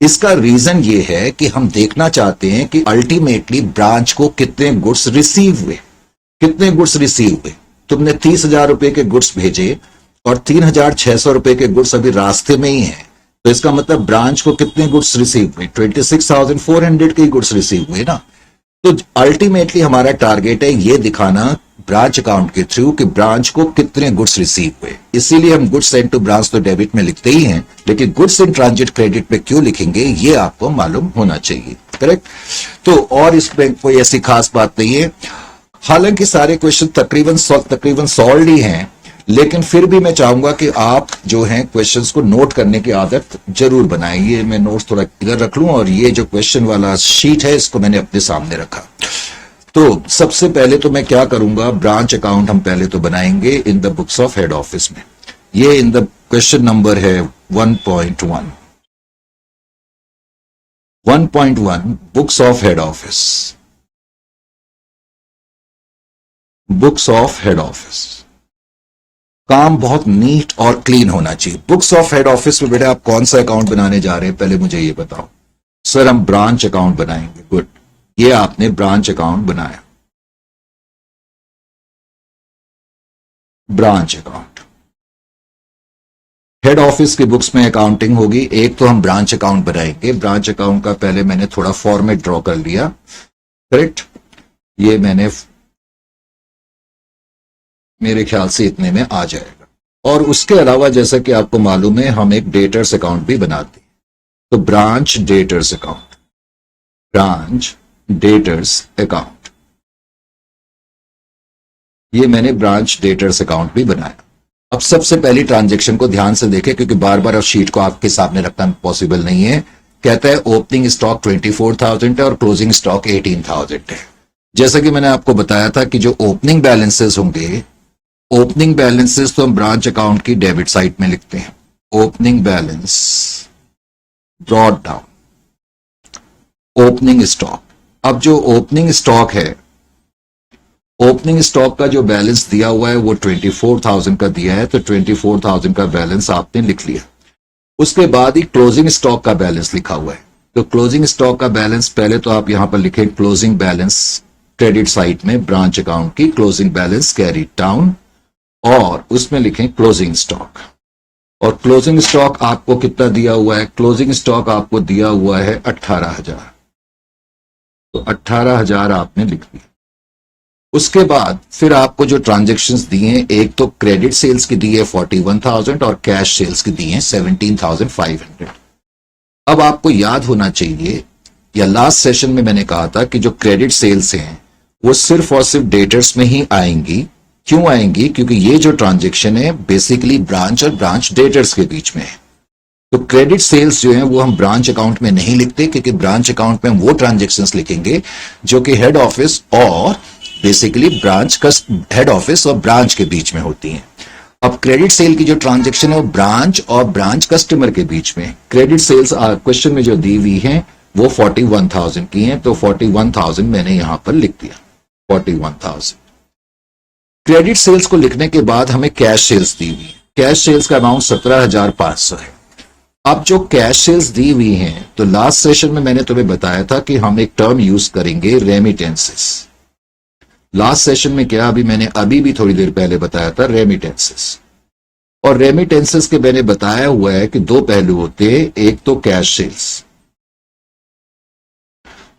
इसका रीजन ये है कि हम देखना चाहते हैं कि अल्टीमेटली ब्रांच को कितने गुड्स रिसीव हुए। कितने गुड्स रिसीव हुए? तुमने 30,000 रुपए के गुड्स भेजे और 3,600 रुपए के गुड्स अभी रास्ते में ही हैं, तो इसका मतलब ब्रांच को कितने गुड्स रिसीव हुए? 26,400 के गुड्स रिसीव हुए ना। तो अल्टीमेटली हमारा टारगेट है ये दिखाना ब्रांच अकाउंट के थ्रू कि ब्रांच को कितने गुड्स रिसीव हुए। इसीलिए हम गुड्स सेंट टू ब्रांच तो डेबिट में लिखते ही हैं, लेकिन गुड्स इन ट्रांजिट क्रेडिट में क्यों लिखेंगे ये आपको मालूम होना चाहिए। करेक्ट? तो और इसमें कोई ऐसी खास बात नहीं है। हालांकि सारे क्वेश्चन तकरीबन सॉल्व ही हैं, लेकिन फिर भी मैं चाहूंगा कि आप जो हैं क्वेश्चंस को नोट करने की आदत जरूर बनाएं। ये मैं नोट्स थोड़ा इधर रख लूं और ये जो क्वेश्चन वाला शीट है इसको मैंने अपने सामने रखा। तो सबसे पहले तो मैं क्या करूंगा, ब्रांच अकाउंट हम पहले तो बनाएंगे इन the books of head office में। ये इन द क्वेश्चन नंबर है 1.1 books of head office. Books of head office काम बहुत नीट और क्लीन होना चाहिए। बुक्स ऑफ हेड ऑफिस में बेटा आप कौन सा अकाउंट बनाने जा रहे हैं पहले मुझे ये बताओ। सर हम ब्रांच अकाउंट बनाएंगे। गुड, ये आपने ब्रांच अकाउंट बनाया। ब्रांच अकाउंट हेड ऑफिस की बुक्स में अकाउंटिंग होगी। एक तो हम ब्रांच अकाउंट बनाएंगे। ब्रांच अकाउंट का पहले मैंने थोड़ा फॉर्मेट ड्रॉ कर लिया। करेक्ट? ये मैंने मेरे ख्याल से इतने में आ जाएगा। और उसके अलावा जैसा कि आपको मालूम है हम एक डेटर्स अकाउंट भी बनाते हैं। तो branch debtors account, branch debtors account, ये मैंने ब्रांच डेटर्स अकाउंट भी बनाया। अब सबसे पहली ट्रांजैक्शन को ध्यान से देखें क्योंकि बार बार शीट को आपके सामने रखना पॉसिबल नहीं है। कहता है ओपनिंग स्टॉक 24,000 है और क्लोजिंग स्टॉक 18,000 है। जैसा कि मैंने आपको बताया था कि जो ओपनिंग बैलेंसेस होंगे, ओपनिंग बैलेंसेस तो हम ब्रांच अकाउंट की डेबिट साइड में लिखते हैं। Opening balance brought down, opening stock. अब जो ओपनिंग स्टॉक है, ओपनिंग स्टॉक का जो बैलेंस दिया हुआ है वो 24,000 का दिया है, तो 24,000 का बैलेंस आपने लिख लिया। उसके बाद ही क्लोजिंग स्टॉक का बैलेंस लिखा हुआ है। तो क्लोजिंग स्टॉक का बैलेंस पहले तो आप यहां पर लिखें क्लोजिंग बैलेंस क्रेडिट साइड में ब्रांच अकाउंट की क्लोजिंग बैलेंस कैरी डाउन और उसमें लिखें क्लोजिंग स्टॉक। और क्लोजिंग स्टॉक आपको कितना दिया हुआ है? क्लोजिंग स्टॉक आपको दिया हुआ है 18,000। तो 18,000 आपने लिख दिया। उसके बाद फिर आपको जो ट्रांजैक्शंस दिए, एक तो क्रेडिट सेल्स की दी है 41,000 और कैश सेल्स की दी है 17,500। अब आपको याद होना चाहिए, या लास्ट सेशन में मैंने कहा था कि जो क्रेडिट सेल्स हैं वो सिर्फ और सिर्फ डेटर्स में ही आएंगी। क्यों आएंगी? क्योंकि ये जो ट्रांजैक्शन है बेसिकली ब्रांच और ब्रांच डेटर्स के बीच में है। तो क्रेडिट सेल्स जो है वो हम ब्रांच अकाउंट में नहीं लिखते, क्योंकि ब्रांच अकाउंट में हम वो ट्रांजैक्शंस लिखेंगे जो कि हेड ऑफिस और बेसिकली ब्रांच का हेड ऑफिस और ब्रांच के बीच में होती हैं। अब क्रेडिट सेल की जो ट्रांजैक्शन है वो ब्रांच और ब्रांच कस्टमर के बीच में, क्रेडिट सेल्स क्वेश्चन में जो दी हुई है वो 41,000 की हैं, तो 41,000 मैंने यहां पर लिख दिया 41,000। क्रेडिट सेल्स को लिखने के बाद हमें कैश सेल्स दी हुई है, कैश सेल्स का अमाउंट 17,500 है। अब जो कैश सेल्स दी हुई हैं, तो लास्ट सेशन में मैंने तुम्हें बताया था कि हम एक टर्म यूज करेंगे रेमिटेंसेस। लास्ट सेशन में क्या, मैंने अभी भी थोड़ी देर पहले बताया था रेमिटेंसेस। और रेमिटेंसेस के मैंने बताया हुआ है कि दो पहलू होते हैं, एक तो कैश सेल्स,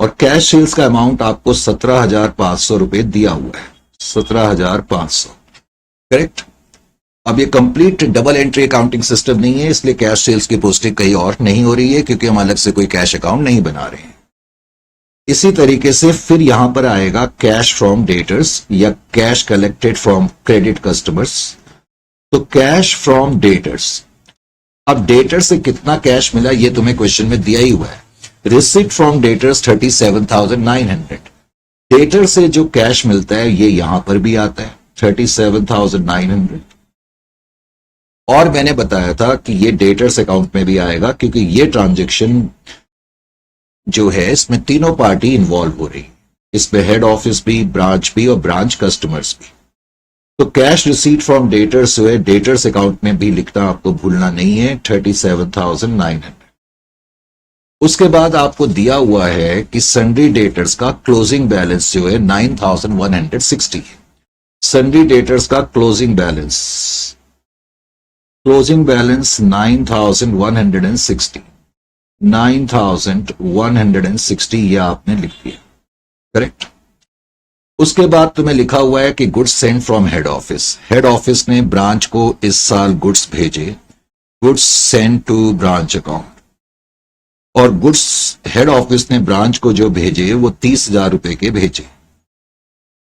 और कैश सेल्स का अमाउंट आपको 17,500 रुपए दिया हुआ है, 17,500, करेक्ट। अब ये complete double entry accounting system नहीं है, इसलिए कैश सेल्स की पोस्टिंग कहीं और नहीं हो रही है, क्योंकि हम अलग से कोई कैश अकाउंट नहीं बना रहे हैं। इसी तरीके से फिर यहां पर आएगा कैश फ्रॉम डेटर्स या cash collected from credit customers. तो कैश फ्रॉम डेटर्स, अब डेटर से कितना कैश मिला ये तुम्हें क्वेश्चन में दिया ही हुआ है। रिसीट फ्रॉम डेटर्स 37,900, डेटर से जो कैश मिलता है ये यहां पर भी आता है 37,900। और मैंने बताया था कि ये डेटर्स अकाउंट में भी आएगा, क्योंकि ये ट्रांजैक्शन जो है इसमें तीनों पार्टी इन्वॉल्व हो रही है, इसमें हेड ऑफिस भी, ब्रांच भी और ब्रांच कस्टमर्स भी। तो कैश रिसीट फ्रॉम डेटर्स जो है डेटर्स अकाउंट में भी लिखना आपको भूलना नहीं है 37,900। उसके बाद आपको दिया हुआ है कि सन्ड्री डेटर्स का क्लोजिंग बैलेंस जो है 9,160 है। सन्ड्री डेटर्स का क्लोजिंग बैलेंस 9,160, 9,160 ये आपने लिख दिया, करेक्ट। उसके बाद तुम्हें लिखा हुआ है कि goods send from head office, head office ने ब्रांच को इस साल गुड्स भेजे, goods send to branch account, और गुड्स हेड ऑफिस ने ब्रांच को जो भेजे वो 30,000 रुपए के भेजे।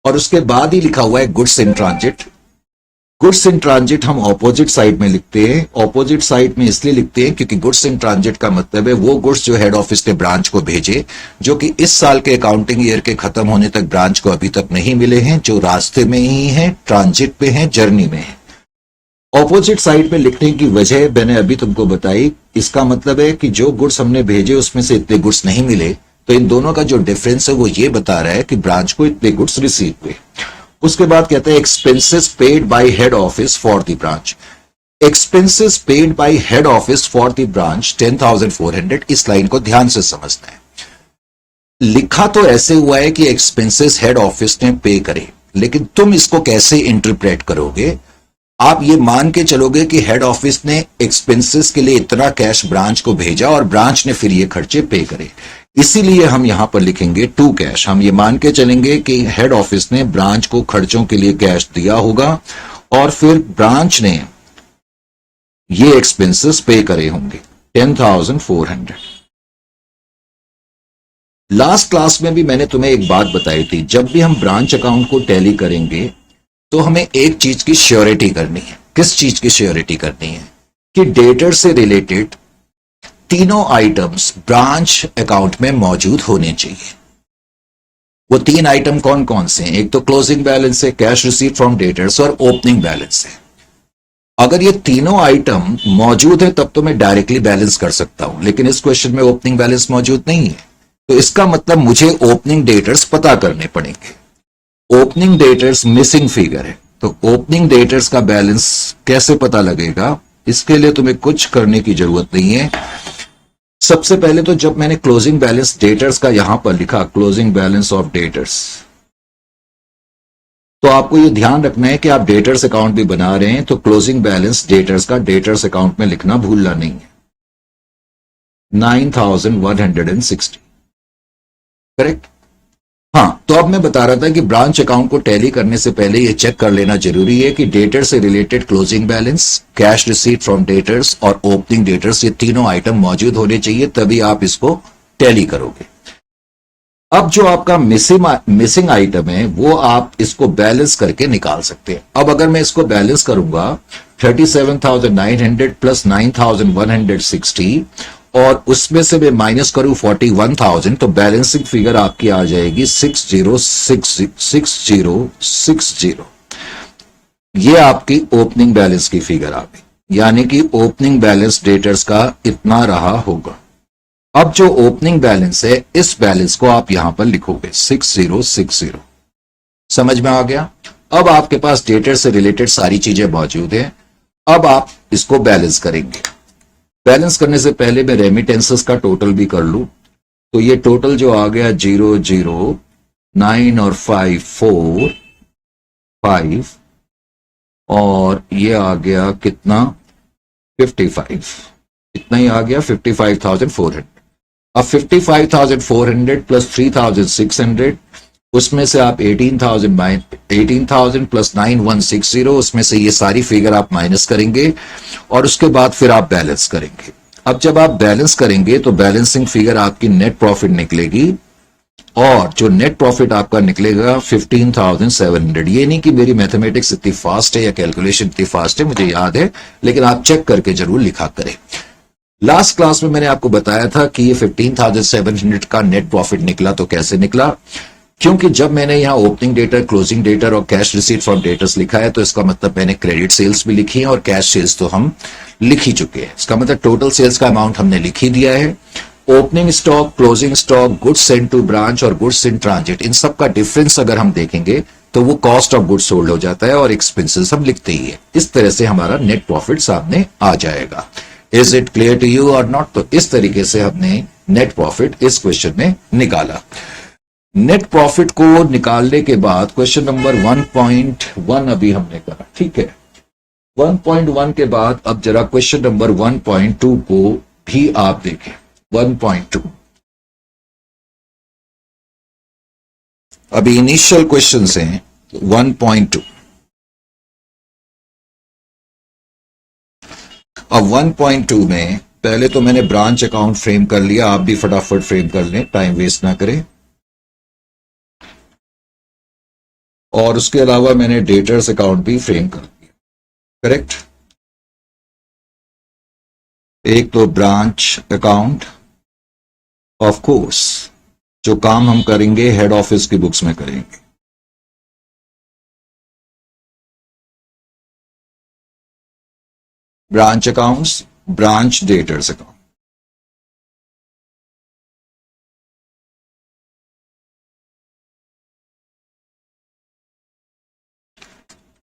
और उसके बाद ही लिखा हुआ है goods in transit. Goods in transit हम ऑपोजिट साइड में लिखते हैं, ऑपोजिट साइड में इसलिए लिखते हैं क्योंकि गुड्स इन ट्रांजिट का मतलब है वो गुड्स जो हेड ऑफिस ने ब्रांच को भेजे, जो कि इस साल के अकाउंटिंग ईयर के खत्म होने तक ब्रांच को अभी तक नहीं मिले हैं, जो रास्ते में ही हैं, ट्रांजिट पे हैं, जर्नी में हैं। ऑपोजिट साइड में लिखने की वजह मैंने अभी तुमको बताई, इसका मतलब है कि जो गुड्स हमने भेजे उसमें से इतने गुड्स नहीं मिले, तो इन दोनों का जो डिफरेंस है वो ये बता रहा है कि ब्रांच को इतने गुड्स रिसीव हुए। उसके बाद कहते हैं expenses paid by head office for the branch, expenses paid by head office for the branch 10,400। इस लाइन को ध्यान से समझना है, लिखा तो ऐसे हुआ है कि एक्सपेंसेस हेड ऑफिस ने पे करे, लेकिन तुम इसको कैसे इंटरप्रेट करोगे? आप ये मान के चलोगे कि हेड ऑफिस ने एक्सपेंसेस के लिए इतना कैश ब्रांच को भेजा और ब्रांच ने फिर ये खर्चे पे करे, इसीलिए हम यहां पर लिखेंगे टू कैश। हम ये मान के चलेंगे कि हेड ऑफिस ने ब्रांच को खर्चों के लिए कैश दिया होगा और फिर ब्रांच ने ये एक्सपेंसेस पे करे होंगे 10,400। लास्ट क्लास में भी मैंने तुम्हें एक बात बताई थी, जब भी हम ब्रांच अकाउंट को टैली करेंगे तो हमें एक चीज की श्योरिटी करनी है। किस चीज की श्योरिटी करनी है? कि डेटर से रिलेटेड तीनों आइटम्स ब्रांच अकाउंट में मौजूद होने चाहिए। वो तीन आइटम कौन कौन से हैं? एक तो क्लोजिंग बैलेंस है, कैश रिसीट फ्रॉम डेटर्स और ओपनिंग बैलेंस है। अगर ये तीनों आइटम मौजूद है तब तो मैं डायरेक्टली बैलेंस कर सकता हूं, लेकिन इस क्वेश्चन में ओपनिंग बैलेंस मौजूद नहीं है, तो इसका मतलब मुझे ओपनिंग डेटर्स पता करने पड़ेंगे। ओपनिंग डेटर्स मिसिंग फिगर है, तो ओपनिंग डेटर्स का बैलेंस कैसे पता लगेगा? इसके लिए तुम्हें कुछ करने की जरूरत नहीं है। सबसे पहले तो जब मैंने क्लोजिंग बैलेंस डेटर्स का यहां पर लिखा, क्लोजिंग बैलेंस ऑफ डेटर्स, तो आपको यह ध्यान रखना है कि आप डेटर्स अकाउंट भी बना रहे हैं तो क्लोजिंग बैलेंस डेटर्स का डेटर्स अकाउंट में लिखना भूलना नहीं है। 9,160, करेक्ट। हाँ, तो अब मैं बता रहा था कि ब्रांच अकाउंट को टैली करने से पहले यह चेक कर लेना जरूरी है कि डेटर से related closing balance, cash receipt from debtors और ओपनिंग डेटर्स, ये तीनों आइटम मौजूद होने चाहिए, तभी आप इसको टैली करोगे। अब जो आपका मिसिंग आइटम है वो आप इसको बैलेंस करके निकाल सकते हैं। अब अगर मैं इसको बैलेंस करूंगा 37,900 प्लस 9,160 और उसमें से मैं माइनस करूं 41,000, तो बैलेंसिंग फिगर आपकी आ जाएगी 606060। ये आपकी ओपनिंग बैलेंस की फिगर आ गई, यानी कि ओपनिंग बैलेंस डेटर्स का इतना रहा होगा। अब जो ओपनिंग बैलेंस है, इस बैलेंस को आप यहां पर लिखोगे 6060। समझ में आ गया? अब आपके पास डेटर से रिलेटेड सारी चीजें मौजूद हैं। अब आप इसको बैलेंस करेंगे। बैलेंस करने से पहले मैं रेमिटेंसेस का टोटल भी कर लूं, तो ये टोटल जो आ गया 009 और 545, और ये आ गया कितना 55, इतना ही आ गया 55,400। अब 55,400 प्लस 3,600, उसमें से आप 18,000 प्लस 9160, उसमें से ये सारी फिगर आप माइनस करेंगे और उसके बाद फिर आप बैलेंस करेंगे। अब जब आप बैलेंस करेंगे तो बैलेंसिंग फिगर आपकी नेट प्रॉफिट निकलेगी, और जो नेट प्रॉफिट आपका निकलेगा 15,700। ये नहीं कि मेरी मैथमेटिक्स इतनी फास्ट है या कैलकुलेशन इतनी फास्ट है, मुझे याद है, लेकिन आप चेक करके जरूर लिखा करें। लास्ट क्लास में मैंने आपको बताया था कि ये 15,700 का नेट प्रॉफिट निकला। तो कैसे निकला? क्योंकि जब मैंने यहां ओपनिंग डेटर, क्लोजिंग डेटर और कैश रिसीट फ्रॉम डेटर्स लिखा है, तो इसका मतलब मैंने क्रेडिट सेल्स भी लिखी है और कैश सेल्स तो हम लिख ही चुके हैं। इसका मतलब टोटल सेल्स का अमाउंट हमने लिख ही दिया है। Opening stock, closing stock, goods sent to branch और गुड्स इन ट्रांजिट, इन सब का डिफरेंस अगर हम देखेंगे तो वो कॉस्ट ऑफ गुड्स सोल्ड हो जाता है और एक्सपेंसेस हम लिखते ही है। इस तरह से हमारा नेट प्रॉफिट सामने आ जाएगा। Is it clear to you और नॉट? तो इस तरीके से हमने नेट प्रॉफिट इस क्वेश्चन में निकाला। नेट प्रॉफिट को निकालने के बाद क्वेश्चन नंबर 1.1 अभी हमने करा, ठीक है। 1.1 के बाद अब जरा क्वेश्चन नंबर 1.2 को भी आप देखें। 1.2 अभी इनिशियल क्वेश्चंस हैं। 1.2, अब 1.2 में पहले तो मैंने ब्रांच अकाउंट फ्रेम कर लिया, आप भी फटाफट फ्रेम कर लें, टाइम वेस्ट ना करें। और उसके अलावा मैंने डेटर्स अकाउंट भी फ्रेम कर दिया, करेक्ट। एक तो ब्रांच अकाउंट, ऑफ कोर्स जो काम हम करेंगे हेड ऑफिस की बुक्स में करेंगे। Branch accounts, branch debtors account.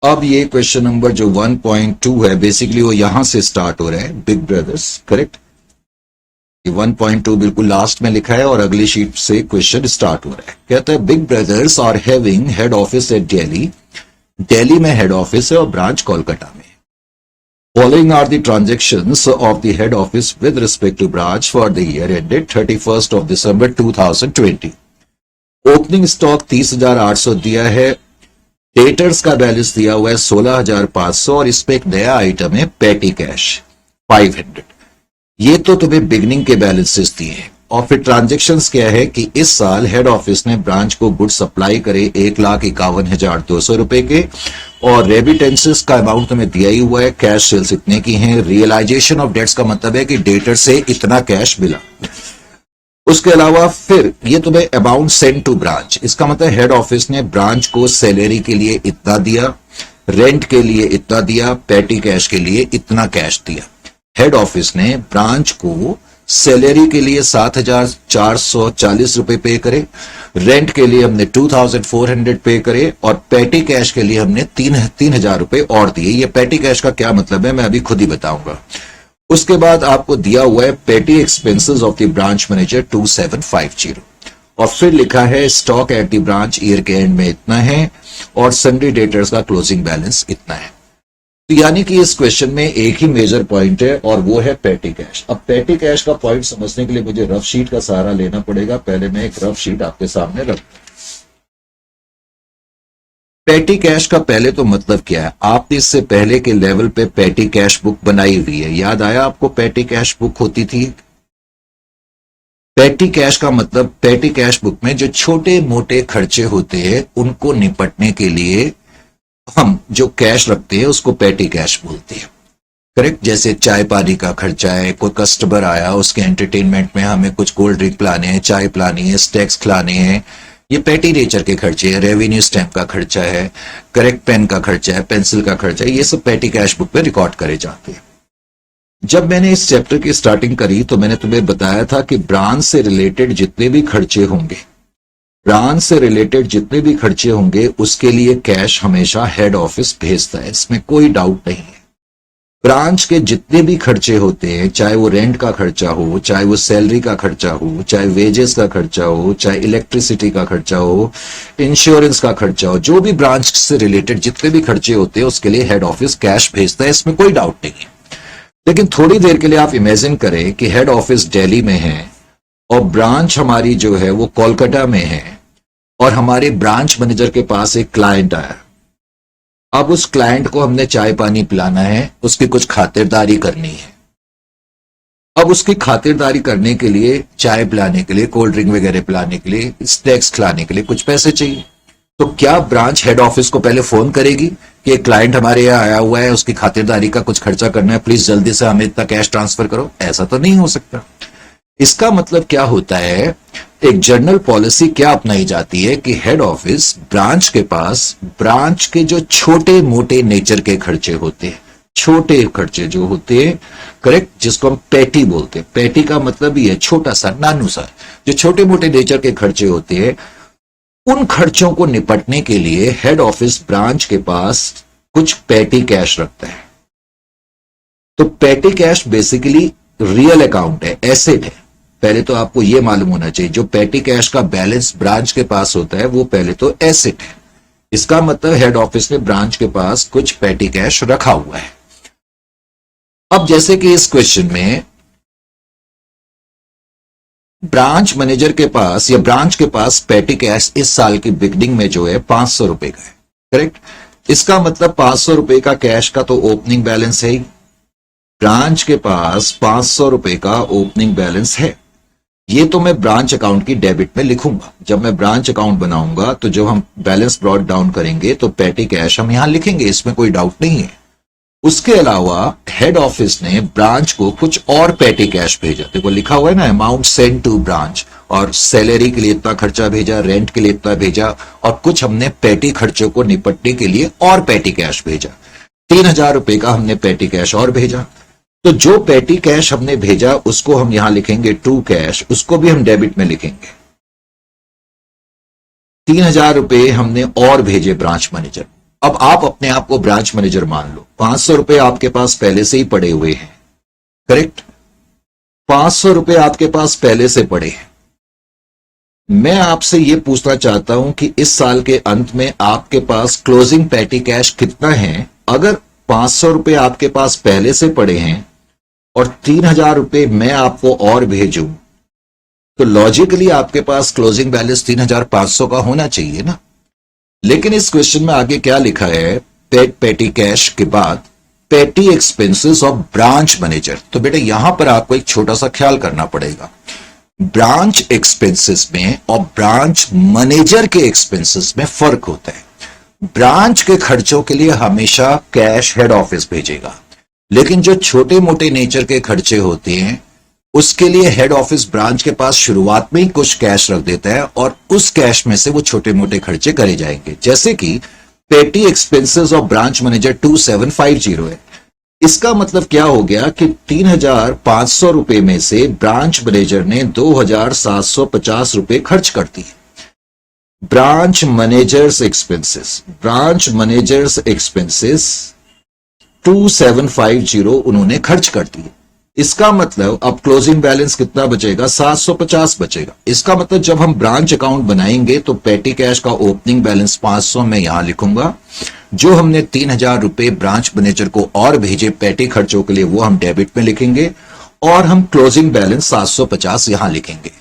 अब ये क्वेश्चन नंबर जो 1.2 है, बेसिकली वो यहां से स्टार्ट हो रहा है, बिग ब्रदर्स, करेक्ट। 1.2 बिल्कुल लास्ट में लिखा है और अगली शीट से क्वेश्चन स्टार्ट हो रहा है। कहता है big brothers are having head office at Delhi, Delhi में हेड ऑफिस है और ब्रांच कोलकाता में। Following are the transactions of the head office with respect to branch for the year ended 31st of December 2020. Opening stock 30,800 दिया है, डेटर्स का बैलेंस दिया हुआ है 16,500 और इसमें एक नया आइटम है पेटी कैश 500। ये तो तुम्हें बिगनिंग के बैलेंसेस दिए हैं। और फिर ट्रांजेक्शन्स क्या है कि इस साल हेड ऑफिस ने ब्रांच को गुड सप्लाई करे 1,51,200 रुपए के, और रेमिटेंसेस का अमाउंट तुम्हें दिया ही हुआ है, कैश सेल्स इतने की हैं। रियलाइजेशन ऑफ डेट्स का मतलब है कि डेटर से इतना कैश मिला। उसके अलावा फिर ये तुम्हें अमाउंट सेंट टू ब्रांच, इसका मतलब हेड ऑफिस ने ब्रांच को सैलरी के लिए इतना दिया, रेंट के लिए इतना दिया, पेटी कैश के लिए इतना कैश दिया। हेड ऑफिस ने ब्रांच को सैलरी के लिए 7,440 रुपए पे करे, रेंट के लिए हमने 2,400 पे करे, और पेटी कैश के लिए हमने 3,000 रुपए और दिए। ये पेटी कैश का क्या मतलब है मैं अभी खुद ही बताऊंगा। उसके बाद आपको दिया हुआ है पेटी expenses of the branch manager 2750, और फिर लिखा है stock at the branch year के एंड में इतना है और सन्डे डेटर्स का क्लोजिंग बैलेंस इतना है। तो यानी कि इस क्वेश्चन में एक ही मेजर पॉइंट है और वो है पेटी कैश। अब पेटी कैश का पॉइंट समझने के लिए मुझे रफ शीट का सहारा लेना पड़ेगा। पहले मैं एक रफ शीट आपके सामने रख। पेटी कैश का पहले तो मतलब क्या है, आपने इससे पहले के लेवल पे पेटी कैश बुक बनाई हुई है, याद आया आपको? पेटी कैश बुक होती थी। पेटी कैश का मतलब पेटी कैश बुक में जो छोटे मोटे खर्चे होते हैं उनको निपटने के लिए हम जो कैश रखते हैं उसको पेटी कैश बोलते हैं, करेक्ट। जैसे चाय पानी का खर्चा है, कोई कस्टमर आया उसके एंटरटेनमेंट में हमें कुछ कोल्ड ड्रिंक पिलाने हैं, चाय पिलानी है, स्नैक्स खिलाने हैं, ये पेटी नेचर के खर्चे हैं, रेवेन्यू स्टैम्प का खर्चा है, करेक्ट पेन का खर्चा है, पेंसिल का खर्चा है, ये सब पेटी कैश बुक में रिकॉर्ड करे जाते हैं। जब मैंने इस चैप्टर की स्टार्टिंग करी तो मैंने तुम्हें बताया था कि ब्रांच से रिलेटेड जितने भी खर्चे होंगे, ब्रांच से रिलेटेड जितने भी खर्चे होंगे उसके लिए कैश हमेशा हेड ऑफिस भेजता है, इसमें कोई डाउट नहीं है। ब्रांच के जितने भी खर्चे होते हैं, चाहे वो रेंट का खर्चा हो, चाहे वो सैलरी का खर्चा हो, चाहे वेजेस का खर्चा हो, चाहे इलेक्ट्रिसिटी का खर्चा हो, इंश्योरेंस का खर्चा हो, जो भी ब्रांच से रिलेटेड जितने भी खर्चे होते हैं उसके लिए हेड ऑफिस कैश भेजता है, इसमें कोई डाउट नहीं है। लेकिन थोड़ी देर के लिए आप इमेजिन करें कि हेड ऑफिस दिल्ली में है और ब्रांच हमारी जो है वो कोलकाता में है और हमारे ब्रांच मैनेजर के पास एक क्लाइंट आया। अब उस क्लाइंट को हमने चाय पानी पिलाना है, उसकी कुछ खातिरदारी करनी है। अब उसकी खातिरदारी करने के लिए, चाय पिलाने के लिए, कोल्ड ड्रिंक वगैरह पिलाने के लिए, स्नैक्स खिलाने के लिए कुछ पैसे चाहिए। तो क्या ब्रांच हेड ऑफिस को पहले फोन करेगी कि एक क्लाइंट हमारे यहाँ आया हुआ है, उसकी खातिरदारी का कुछ खर्चा करना है, प्लीज जल्दी से हमें इतना कैश ट्रांसफर करो? ऐसा तो नहीं हो सकता। इसका मतलब क्या होता है, एक जनरल पॉलिसी क्या अपनाई जाती है कि हेड ऑफिस ब्रांच के पास ब्रांच के जो छोटे मोटे नेचर के खर्चे होते हैं, छोटे खर्चे जो होते हैं, करेक्ट, जिसको हम पेटी बोलते हैं, पेटी का मतलब ही है छोटा सा, नानू सा, जो छोटे मोटे नेचर के खर्चे होते हैं, उन खर्चों को निपटने के लिए हेड ऑफिस ब्रांच के पास कुछ पेटी कैश रखता है। तो पेटी कैश बेसिकली रियल अकाउंट है, एसेट है। पहले तो आपको यह मालूम होना चाहिए, जो पेटी कैश का बैलेंस ब्रांच के पास होता है वो पहले तो एसेट है। इसका मतलब हेड ऑफिस ने ब्रांच के पास कुछ पेटी कैश रखा हुआ है। अब जैसे कि इस क्वेश्चन में ब्रांच मैनेजर के पास या ब्रांच के पास पेटी कैश इस साल की बिगनिंग में जो है 500 रुपए का है, करेक्ट। इसका मतलब 500 रुपए का कैश का तो ओपनिंग बैलेंस है ही, ब्रांच के पास 500 रुपए का ओपनिंग बैलेंस है। ये तो मैं ब्रांच अकाउंट की डेबिट में लिखूंगा। जब मैं ब्रांच अकाउंट बनाऊंगा तो जब हम बैलेंस ब्रॉट डाउन करेंगे तो पेटी कैश हम यहां लिखेंगे, इसमें कोई डाउट नहीं है। उसके अलावा हेड ऑफिस ने ब्रांच को कुछ और पेटी कैश भेजा, देखो लिखा हुआ है ना, अमाउंट सेंड टू ब्रांच, और सैलरी के लिए इतना खर्चा भेजा, रेंट के लिए इतना भेजा, और कुछ हमने पेटी खर्चों को निपटने के लिए और पेटी कैश भेजा। 3000 रुपए का हमने पेटी कैश और भेजा। तो जो पेटी कैश हमने भेजा उसको हम यहां लिखेंगे टू कैश, उसको भी हम डेबिट में लिखेंगे। 3000 रुपए हमने और भेजे ब्रांच मैनेजर। अब आप अपने आप को ब्रांच मैनेजर मान लो, 500 रुपए आपके पास पहले से ही पड़े हुए हैं, करेक्ट। 500 रुपए आपके पास पहले से पड़े हैं। मैं आपसे यह पूछना चाहता हूं कि इस साल के अंत में आपके पास क्लोजिंग पेटी कैश कितना है? अगर 500 रुपए आपके पास पहले से पड़े हैं और 3000 रुपए मैं आपको और भेजूं, तो लॉजिकली आपके पास क्लोजिंग बैलेंस 3500 का होना चाहिए ना। लेकिन इस क्वेश्चन में आगे क्या लिखा है, पेटी कैश के बाद पेटी एक्सपेंसेस ऑफ ब्रांच मैनेजर। तो बेटा यहां पर आपको एक छोटा सा ख्याल करना पड़ेगा, ब्रांच एक्सपेंसेस में और ब्रांच मैनेजर के एक्सपेंसेस में फर्क होता है। ब्रांच के खर्चों के लिए हमेशा कैश हेड ऑफिस भेजेगा, लेकिन जो छोटे मोटे नेचर के खर्चे होते हैं उसके लिए हेड ऑफिस ब्रांच के पास शुरुआत में ही कुछ कैश रख देता है और उस कैश में से वो छोटे मोटे खर्चे करे जाएंगे। जैसे कि पेटी एक्सपेंसेस ऑफ ब्रांच मैनेजर 2750 है। इसका मतलब क्या हो गया कि 3500 रुपए में से ब्रांच मैनेजर ने 2750 रुपए खर्च कर दिए। ब्रांच मैनेजर्स एक्सपेंसेस 2750 उन्होंने खर्च कर दिए। इसका मतलब अब क्लोजिंग बैलेंस कितना बचेगा? 750 बचेगा। इसका मतलब जब हम ब्रांच अकाउंट बनाएंगे तो पेटी कैश का ओपनिंग बैलेंस 500 में यहां लिखूंगा, जो हमने 3000 रुपए ब्रांच मैनेजर को और भेजे पेटी खर्चों के लिए वो हम डेबिट में लिखेंगे, और हम क्लोजिंग बैलेंस 750 यहां लिखेंगे।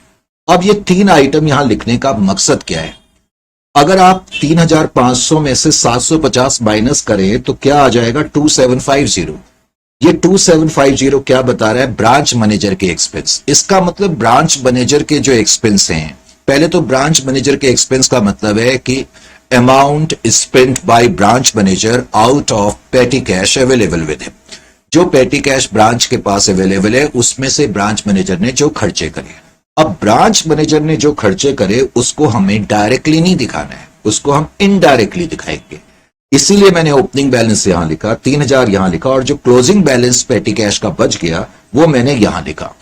अब ये तीन आइटम यहां लिखने का मकसद क्या है? अगर आप 3500 में से 750 माइनस करें तो क्या आ जाएगा? 2750। ये 2750 क्या बता रहा है? ब्रांच मैनेजर के एक्सपेंस। इसका मतलब ब्रांच मैनेजर के जो एक्सपेंस हैं, पहले तो ब्रांच मैनेजर के एक्सपेंस का मतलब है कि amount spent by branch manager out of पेटी कैश अवेलेबल विद हिम। जो पेटी कैश ब्रांच के पास अवेलेबल है उसमें से ब्रांच मैनेजर ने जो खर्चे करे। अब ब्रांच मैनेजर ने जो खर्चे करे उसको हमें डायरेक्टली नहीं दिखाना है, उसको हम इनडायरेक्टली दिखाएंगे। इसीलिए मैंने ओपनिंग बैलेंस यहां लिखा, 3,000 यहां लिखा, और जो क्लोजिंग बैलेंस पेटी कैश का बच गया वो मैंने यहां लिखा।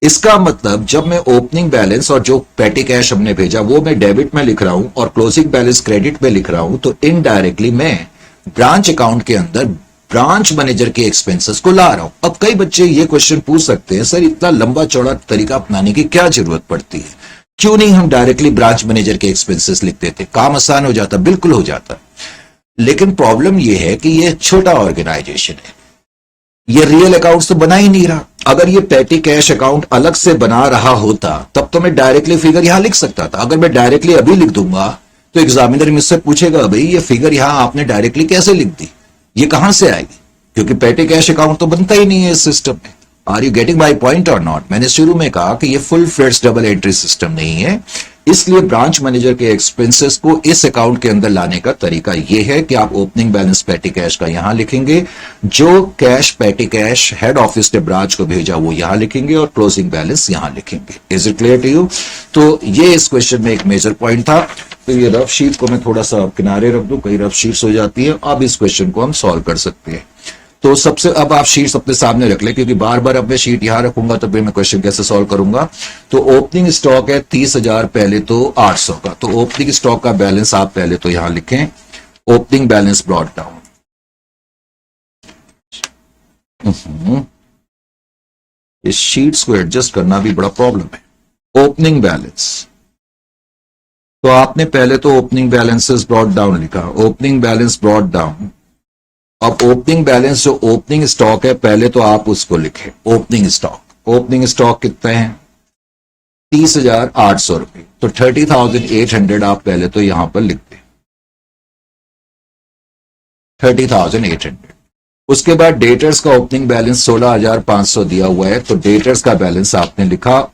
इसका मतलब जब मैं ओपनिंग बैलेंस और जो पेटी कैश हमने भेजा वो मैं डेबिट में लिख रहा हूं और क्लोजिंग बैलेंस क्रेडिट में लिख रहा हूं, तो इनडायरेक्टली मैं ब्रांच अकाउंट के अंदर ब्रांच मैनेजर के एक्सपेंसेस को ला रहा हूं। अब कई बच्चे ये क्वेश्चन पूछ सकते हैं, सर इतना लंबा चौड़ा तरीका अपनाने की क्या जरूरत पड़ती है, क्यों नहीं हम डायरेक्टली ब्रांच मैनेजर के एक्सपेंसेस लिख देते, काम आसान हो जाता। बिल्कुल हो जाता, लेकिन प्रॉब्लम यह है कि यह छोटा ऑर्गेनाइजेशन है, ये रियल अकाउंट तो बना ही नहीं रहा। अगर ये पेटी कैश अकाउंट अलग से बना रहा होता तब तो मैं डायरेक्टली फिगर यहां लिख सकता था। अगर मैं डायरेक्टली अभी लिख दूंगा तो एग्जामिनर मुझसे पूछेगा, भाई ये फिगर यहां आपने डायरेक्टली कैसे लिख दी, ये कहां से आएगी, क्योंकि पेटी कैश अकाउंट तो बनता ही नहीं है इस सिस्टम में। Are you getting my point और नॉट? मैंने शुरू में कहा कि ये full fledged double entry system नहीं है, इसलिए ब्रांच मैनेजर के एक्सपेंसेस को इस अकाउंट के अंदर लाने का तरीका यह है कि आप ओपनिंग बैलेंस पेटी कैश का यहां लिखेंगे, जो कैश पेटी कैश हेड ऑफिस ने ब्रांच को भेजा वो यहां लिखेंगे और क्लोजिंग बैलेंस यहां लिखेंगे। Is it clear to you? तो ये इस क्वेश्चन में एक मेजर पॉइंट था। तो ये रफ शीट को मैं थोड़ा सा किनारे रख दूं, कई रफ शीट्स हो जाती है। अब इस क्वेश्चन को हम सॉल्व कर सकते हैं। तो सबसे अब आप शीट्स अपने सामने रख ले, क्योंकि बार बार अब मैं शीट यहां रखूंगा तो फिर मैं क्वेश्चन कैसे सॉल्व करूंगा। तो ओपनिंग स्टॉक है 30,000, पहले तो 800 का, तो ओपनिंग स्टॉक का बैलेंस आप पहले तो यहां लिखें, ओपनिंग बैलेंस ब्रॉट डाउन। इस शीट्स को एडजस्ट करना भी बड़ा प्रॉब्लम है। ओपनिंग बैलेंस, तो आपने पहले तो ओपनिंग बैलेंसेस ब्रॉट डाउन लिखा, ओपनिंग बैलेंस ब्रॉट डाउन। अब ओपनिंग बैलेंस जो ओपनिंग स्टॉक है पहले तो आप उसको लिखें, ओपनिंग स्टॉक। ओपनिंग स्टॉक कितने हैं? 30,800 रुपए, तो 30,800 आप पहले तो यहां पर लिख दें, 30,800। उसके बाद डेटर्स का ओपनिंग बैलेंस 16,500 दिया हुआ है, तो डेटर्स का बैलेंस आपने लिखा,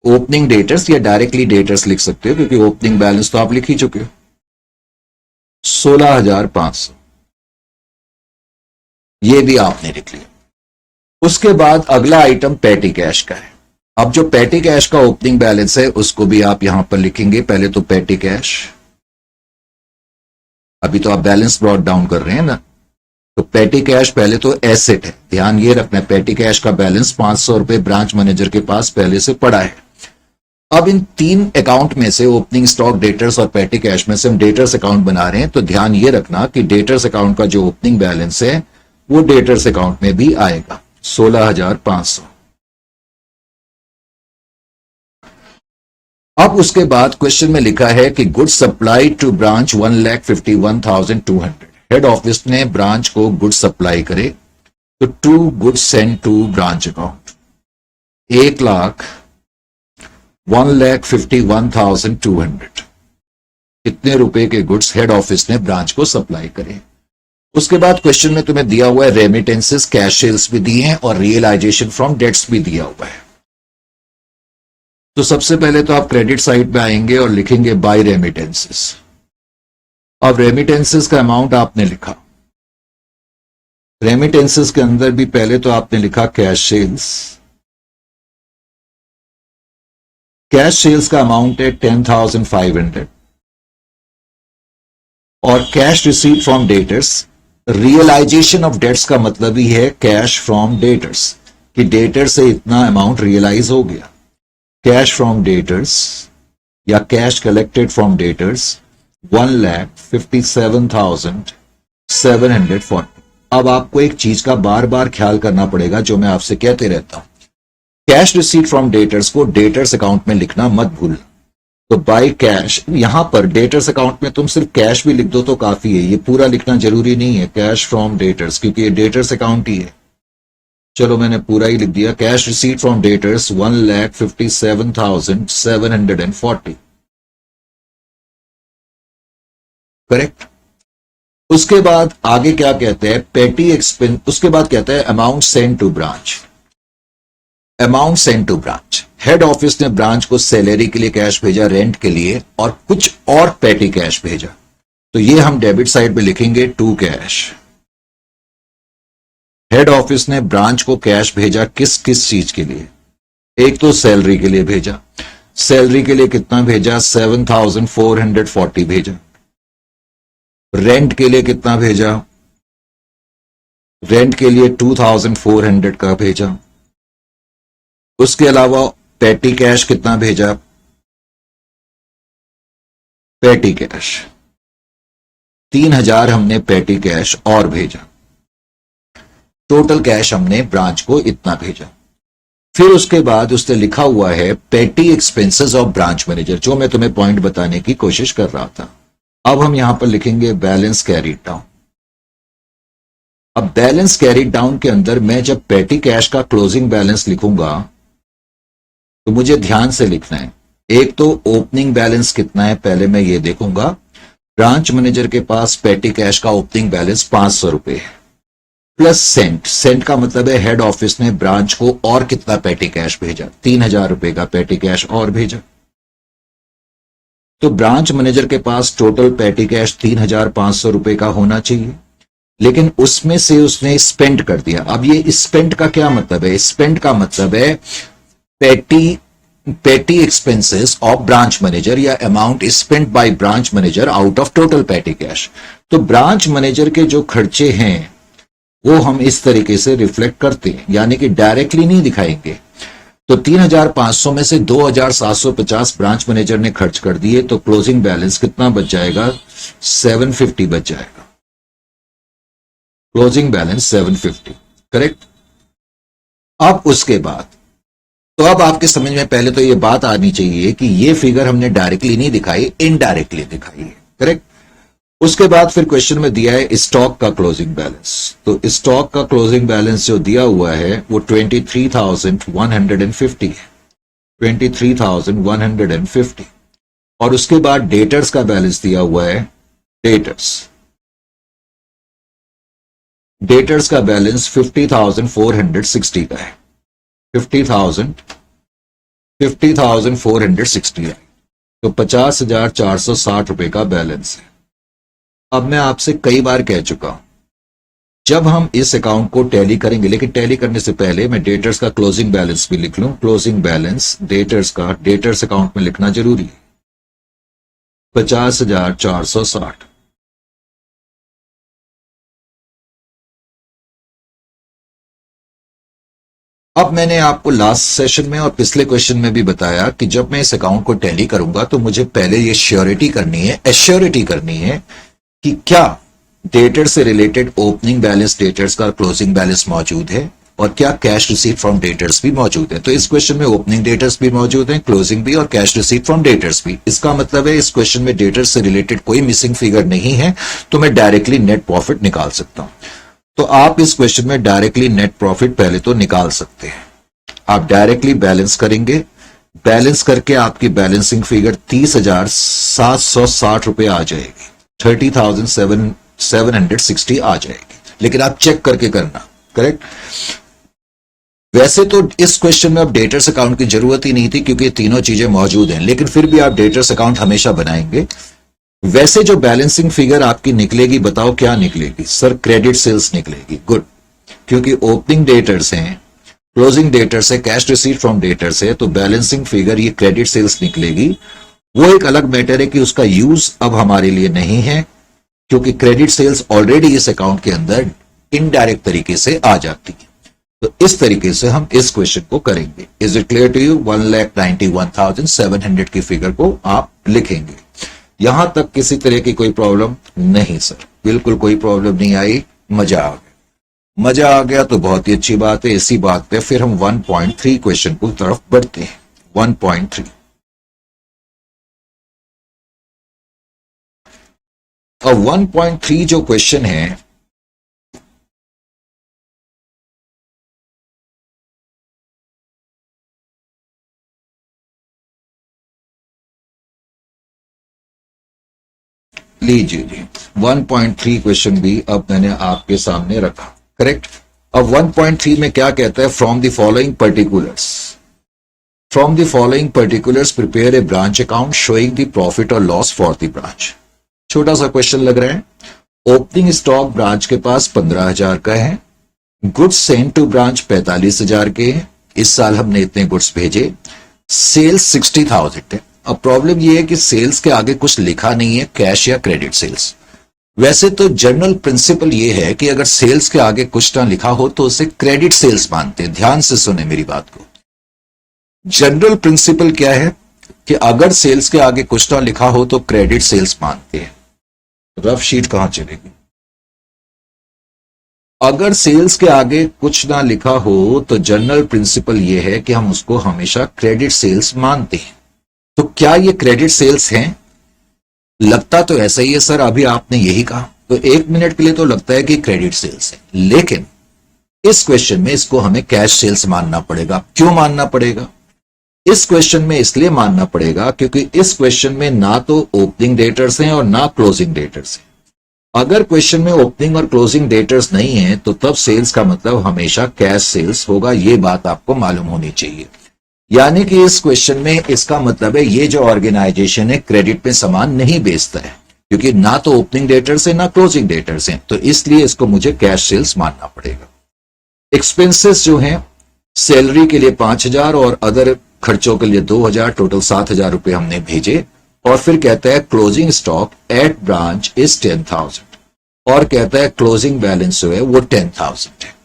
ओपनिंग डेटर्स या डायरेक्टली डेटर्स लिख सकते हो क्योंकि ओपनिंग बैलेंस तो आप लिख ही चुके हो, 16,500, ये भी आपने लिख लिया। उसके बाद अगला आइटम पेटी कैश का है। अब जो पेटी कैश का ओपनिंग बैलेंस है उसको भी आप यहां पर लिखेंगे, पहले तो पेटी कैश, अभी तो आप बैलेंस ब्रॉट डाउन कर रहे हैं ना, तो पेटी कैश पहले तो एसेट है, ध्यान ये रखना है, पेटी कैश का बैलेंस 500 रुपए ब्रांच मैनेजर के पास पहले से पड़ा है। अब इन तीन अकाउंट में से ओपनिंग स्टॉक, डेटर्स और पेटी कैश में से हम डेटर्स अकाउंट बना रहे हैं, तो ध्यान ये रखना कि डेटर्स अकाउंट का जो ओपनिंग बैलेंस है वो डेटर्स अकाउंट में भी आएगा, 16,500। अब उसके बाद क्वेश्चन में लिखा है कि goods supply to branch 1,51,200, head office ने ब्रांच को गुड्स सप्लाई करे, तो to goods send to branch account, 1,51,200, कितने रुपए के गुड्स हेड ऑफिस ने ब्रांच को सप्लाई करे। उसके बाद क्वेश्चन में तुम्हें दिया हुआ है रेमिटेंसेस, कैश सेल्स भी दिए हैं और रियलाइजेशन फ्रॉम डेट्स भी दिया हुआ है। तो सबसे पहले तो आप क्रेडिट साइड पे आएंगे और लिखेंगे बाय रेमिटेंसेस। अब रेमिटेंसेस का अमाउंट आपने लिखा, रेमिटेंसेस के अंदर भी पहले तो आपने लिखा कैश सेल्स, कैश सेल्स का अमाउंट है 10,500, और cash receipt from debtors, realization of debts का मतलब ही है कैश फ्रॉम डेटर्स, कि डेटर से इतना अमाउंट रियलाइज हो गया। कैश फ्रॉम डेटर्स या कैश कलेक्टेड फ्रॉम डेटर्स 1,57,740। अब आपको एक चीज का बार बार ख्याल करना पड़ेगा जो मैं आपसे कहते रहता हूं, कैश रिसीट फ्रॉम डेटर्स को डेटर्स अकाउंट में लिखना मत भूलना। तो बाय कैश, यहां पर डेटर्स अकाउंट में तुम सिर्फ कैश भी लिख दो तो काफी है, ये पूरा लिखना जरूरी नहीं है कैश फ्रॉम डेटर्स, क्योंकि ये डेटर्स अकाउंट ही है। चलो मैंने पूरा ही लिख दिया, cash receipt from debtors 1,57,740, correct. उसके बाद आगे क्या कहते हैं, पेटी एक्सपेंस, उसके बाद कहता है amount send to branch, amount send to branch, head office ने ब्रांच को सैलरी के लिए कैश भेजा, रेंट के लिए और कुछ और पेटी कैश भेजा, तो ये हम डेबिट साइड पे लिखेंगे टू कैश। हेड ऑफिस ने ब्रांच को कैश भेजा किस किस चीज के लिए, एक तो सैलरी के लिए भेजा, सैलरी के लिए कितना भेजा, 7,440 भेजा। रेंट के लिए कितना भेजा, रेंट के लिए 2,400 का भेजा। उसके अलावा पेटी कैश कितना भेजा, पेटी कैश 3,000 हमने पेटी कैश और भेजा। टोटल कैश हमने ब्रांच को इतना भेजा। फिर उसके बाद उसने लिखा हुआ है पेटी एक्सपेंसेस ऑफ ब्रांच मैनेजर, जो मैं तुम्हें पॉइंट बताने की कोशिश कर रहा था। अब हम यहां पर लिखेंगे बैलेंस कैरीड डाउन। अब बैलेंस कैरीड डाउन के अंदर मैं जब पेटी कैश का क्लोजिंग बैलेंस लिखूंगा तो मुझे ध्यान से लिखना है। एक तो ओपनिंग बैलेंस कितना है पहले मैं ये देखूंगा। ब्रांच मैनेजर के पास पेटी कैश का ओपनिंग बैलेंस 500 रुपए है, प्लस सेंट। सेंट का मतलब है हेड ऑफिस ने ब्रांच को और कितना पेटी कैश भेजा, 3,000 रुपए का पेटी कैश और भेजा। तो ब्रांच मैनेजर के पास टोटल पेटी कैश 3,500 रुपए का होना चाहिए, लेकिन उसमें से उसने स्पेंड कर दिया। अब ये स्पेंड का क्या मतलब है, स्पेंड का मतलब है पेटी एक्सपेंसेस ऑफ ब्रांच मैनेजर या amount spent by branch manager out of total पेटी कैश। तो ब्रांच मैनेजर के जो खर्चे हैं वो हम इस तरीके से रिफ्लेक्ट करते हैं, यानी कि डायरेक्टली नहीं दिखाएंगे। तो 3,500 में से 2,750 ब्रांच मैनेजर ने खर्च कर दिए, तो क्लोजिंग बैलेंस कितना बच जाएगा, 750 बच जाएगा। Closing balance 750, correct. अब उसके बाद तो अब आपके समझ में पहले तो ये बात आनी चाहिए कि ये फिगर हमने डायरेक्टली नहीं दिखाई, इनडायरेक्टली दिखाई है, करेक्ट। उसके बाद फिर क्वेश्चन में दिया है स्टॉक का क्लोजिंग बैलेंस। तो स्टॉक का क्लोजिंग बैलेंस जो दिया हुआ है वो 23,150 है, 23,150। और उसके बाद डेटर्स का बैलेंस दिया हुआ है, डेटर्स का बैलेंस 50,460 का है, 50,460 है। तो 50,460 रुपए का बैलेंस है। अब मैं आपसे कई बार कह चुका हूं, जब हम इस अकाउंट को टैली करेंगे, लेकिन टैली करने से पहले मैं डेटर्स का क्लोजिंग बैलेंस भी लिख लूं। क्लोजिंग बैलेंस डेटर्स का डेटर्स अकाउंट में लिखना जरूरी है, 50,460। अब मैंने आपको लास्ट सेशन में और पिछले क्वेश्चन में भी बताया कि जब मैं इस अकाउंट को टैली करूंगा तो मुझे पहले ये श्योरिटी करनी है, एश्योरिटी करनी है कि क्या डेटर से रिलेटेड ओपनिंग बैलेंस, डेटर्स का क्लोजिंग बैलेंस मौजूद है और क्या कैश रिसीट फ्रॉम डेटर्स भी मौजूद है। तो इस क्वेश्चन में ओपनिंग डेटर्स भी मौजूद हैं, क्लोजिंग भी और कैश रिसीट फ्रॉम डेटर्स भी। इसका मतलब है इस क्वेश्चन में डेटर्स से रिलेटेड कोई मिसिंग फिगर नहीं है, तो मैं डायरेक्टली नेट प्रॉफिट निकाल सकता हूं। तो आप इस क्वेश्चन में डायरेक्टली नेट प्रॉफिट पहले तो निकाल सकते हैं। आप डायरेक्टली बैलेंस करेंगे, बैलेंस करके आपकी बैलेंसिंग फिगर 30,760 रुपए आ जाएगी, 30,760 आ जाएगी। लेकिन आप चेक करके करना, करेक्ट। वैसे तो इस क्वेश्चन में अब डेटर्स अकाउंट की जरूरत ही नहीं थी क्योंकि तीनों चीजें मौजूद हैं, लेकिन फिर भी आप डेटर्स अकाउंट हमेशा बनाएंगे। वैसे जो बैलेंसिंग फिगर आपकी निकलेगी, बताओ क्या निकलेगी, सर क्रेडिट सेल्स निकलेगी। गुड, क्योंकि ओपनिंग डेटर्स हैं, क्लोजिंग डेटर्स है, कैश रिसीट फ्रॉम डेटर्स है, तो बैलेंसिंग फिगर ये क्रेडिट सेल्स निकलेगी। वो एक अलग मैटर है कि उसका यूज अब हमारे लिए नहीं है, क्योंकि क्रेडिट सेल्स ऑलरेडी इस अकाउंट के अंदर इनडायरेक्ट तरीके से आ जाती है। तो इस तरीके से हम इस क्वेश्चन को करेंगे। Is it clear to you? 1,91,700 की फिगर को आप लिखेंगे। यहां तक किसी तरह की कोई प्रॉब्लम नहीं सर, बिल्कुल कोई प्रॉब्लम नहीं आई, मजा आ गया। मजा आ गया तो बहुत ही अच्छी बात है। इसी बात पे फिर हम 1.3 क्वेश्चन की तरफ बढ़ते हैं। 1.3 और 1.3 जो क्वेश्चन है, लीजिए जी 1.3 क्वेश्चन भी अब मैंने आपके सामने रखा, करेक्ट। अब 1.3 में क्या कहता है, from the following particulars prepare a branch account showing the profit और लॉस फॉर द ब्रांच। छोटा सा क्वेश्चन लग रहा है। ओपनिंग स्टॉक ब्रांच के पास 15,000 का है, गुड्स सेंट टू ब्रांच 45,000 के हैं, इस साल हमने इतने गुड्स भेजे, सेल्स 60,000 है। अब प्रॉब्लम ये है कि सेल्स के आगे कुछ लिखा नहीं है, कैश या क्रेडिट सेल्स। वैसे तो जनरल प्रिंसिपल ये है कि अगर सेल्स के आगे कुछ ना लिखा हो तो उसे क्रेडिट सेल्स मानते हैं। ध्यान से सुने मेरी बात को। जनरल प्रिंसिपल क्या है कि अगर सेल्स के आगे कुछ ना लिखा हो तो क्रेडिट सेल्स मानते हैं। रफ शीट कहां चलेगी? अगर सेल्स के आगे कुछ ना लिखा हो तो जनरल प्रिंसिपल यह है कि हम उसको हमेशा क्रेडिट सेल्स मानते हैं। तो क्या ये क्रेडिट सेल्स हैं? लगता तो ऐसा ही है सर, अभी आपने यही कहा, तो 1 मिनट के लिए तो लगता है कि क्रेडिट सेल्स है, लेकिन इस क्वेश्चन में इसको हमें कैश सेल्स मानना पड़ेगा। क्यों मानना पड़ेगा? इस क्वेश्चन में इसलिए मानना पड़ेगा क्योंकि इस क्वेश्चन में ना तो ओपनिंग डेटर्स हैं और ना क्लोजिंग डेटर्स हैं। अगर क्वेश्चन में ओपनिंग और क्लोजिंग डेटर्स नहीं है तो तब सेल्स का मतलब हमेशा कैश सेल्स होगा। यह बात आपको मालूम होनी चाहिए। यानी कि इस क्वेश्चन में इसका मतलब है ये जो ऑर्गेनाइजेशन है क्रेडिट पे सामान नहीं बेचता है, क्योंकि ना तो ओपनिंग डेटर्स है ना क्लोजिंग डेटर्स हैं, तो इसलिए इसको मुझे कैश सेल्स मानना पड़ेगा। एक्सपेंसेस जो हैं, सैलरी के लिए 5,000 और अदर खर्चों के लिए 2,000, टोटल 7,000 रुपए हमने भेजे। और फिर कहता है closing stock at branch is 10,000 और कहता है क्लोजिंग बैलेंस जो है वो 10,000 है।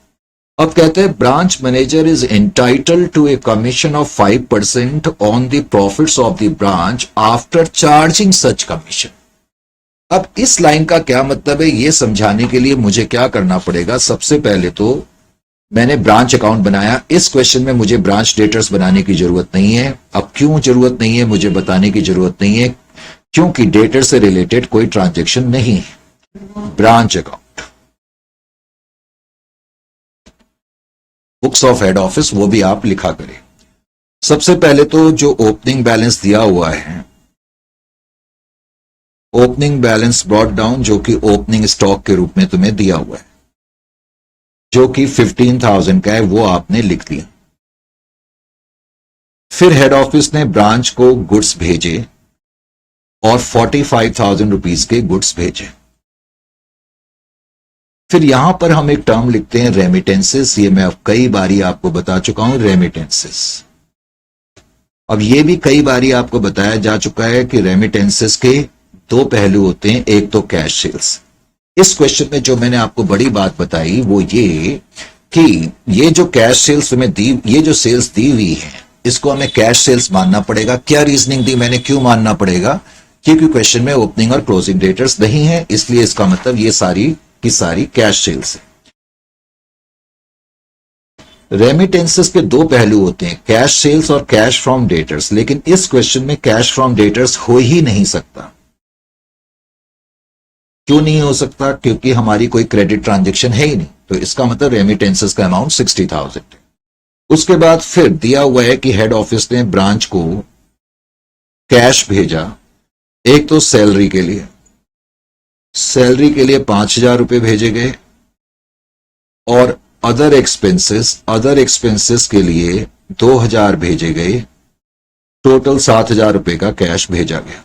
अब कहते हैं branch manager is entitled to a commission of 5% on the profits of the branch after charging such commission. अब इस लाइन का क्या मतलब है ये समझाने के लिए मुझे क्या करना पड़ेगा? सबसे पहले तो मैंने ब्रांच अकाउंट बनाया। इस क्वेश्चन में मुझे ब्रांच डेटर्स बनाने की जरूरत नहीं है। अब क्यों जरूरत नहीं है मुझे बताने की जरूरत नहीं है, क्योंकि डेटर से रिलेटेड कोई ट्रांजैक्शन नहीं है। Branch account, books of head office, वो भी आप लिखा करें। सबसे पहले तो जो ओपनिंग बैलेंस दिया हुआ है, ओपनिंग बैलेंस ब्रॉट डाउन, जो कि ओपनिंग स्टॉक के रूप में तुम्हें दिया हुआ है, जो कि 15,000 का है, वो आपने लिख दिया। फिर हेड ऑफिस ने ब्रांच को गुड्स भेजे और 45,000 रुपीज के गुड्स भेजे। फिर यहां पर हम एक टर्म लिखते हैं रेमिटेंसेस। ये मैं अब कई बारी आपको बता चुका हूं, रेमिटेंसेस। अब ये भी कई बारी आपको बताया जा चुका है कि रेमिटेंसेस के 2 पहलू होते हैं, एक तो कैश सेल्स। इस क्वेश्चन में जो मैंने आपको बड़ी बात बताई वो ये कि ये जो कैश सेल्स तुम्हें दी, ये जो सेल्स दी हुई है, इसको हमें कैश सेल्स मानना पड़ेगा। क्या रीजनिंग दी मैंने, क्यों मानना पड़ेगा? क्योंकि क्वेश्चन में ओपनिंग और क्लोजिंग डेटर्स नहीं है, इसलिए इसका मतलब ये सारी की सारी कैश सेल्स है। रेमिटेंसेस के 2 पहलू होते हैं, कैश सेल्स और कैश फ्रॉम डेटर्स, लेकिन इस क्वेश्चन में कैश फ्रॉम डेटर्स हो ही नहीं सकता। क्यों नहीं हो सकता? क्योंकि हमारी कोई क्रेडिट ट्रांजैक्शन है ही नहीं, तो इसका मतलब रेमिटेंसेस का अमाउंट 60,000 है। उसके बाद फिर दिया हुआ है कि हेड ऑफिस ने ब्रांच को कैश भेजा, एक तो सैलरी के लिए, सैलरी के लिए 5,000 रुपए भेजे गए और अदर एक्सपेंसेस के लिए 2,000 भेजे गए, टोटल 7,000 रुपए का कैश भेजा गया।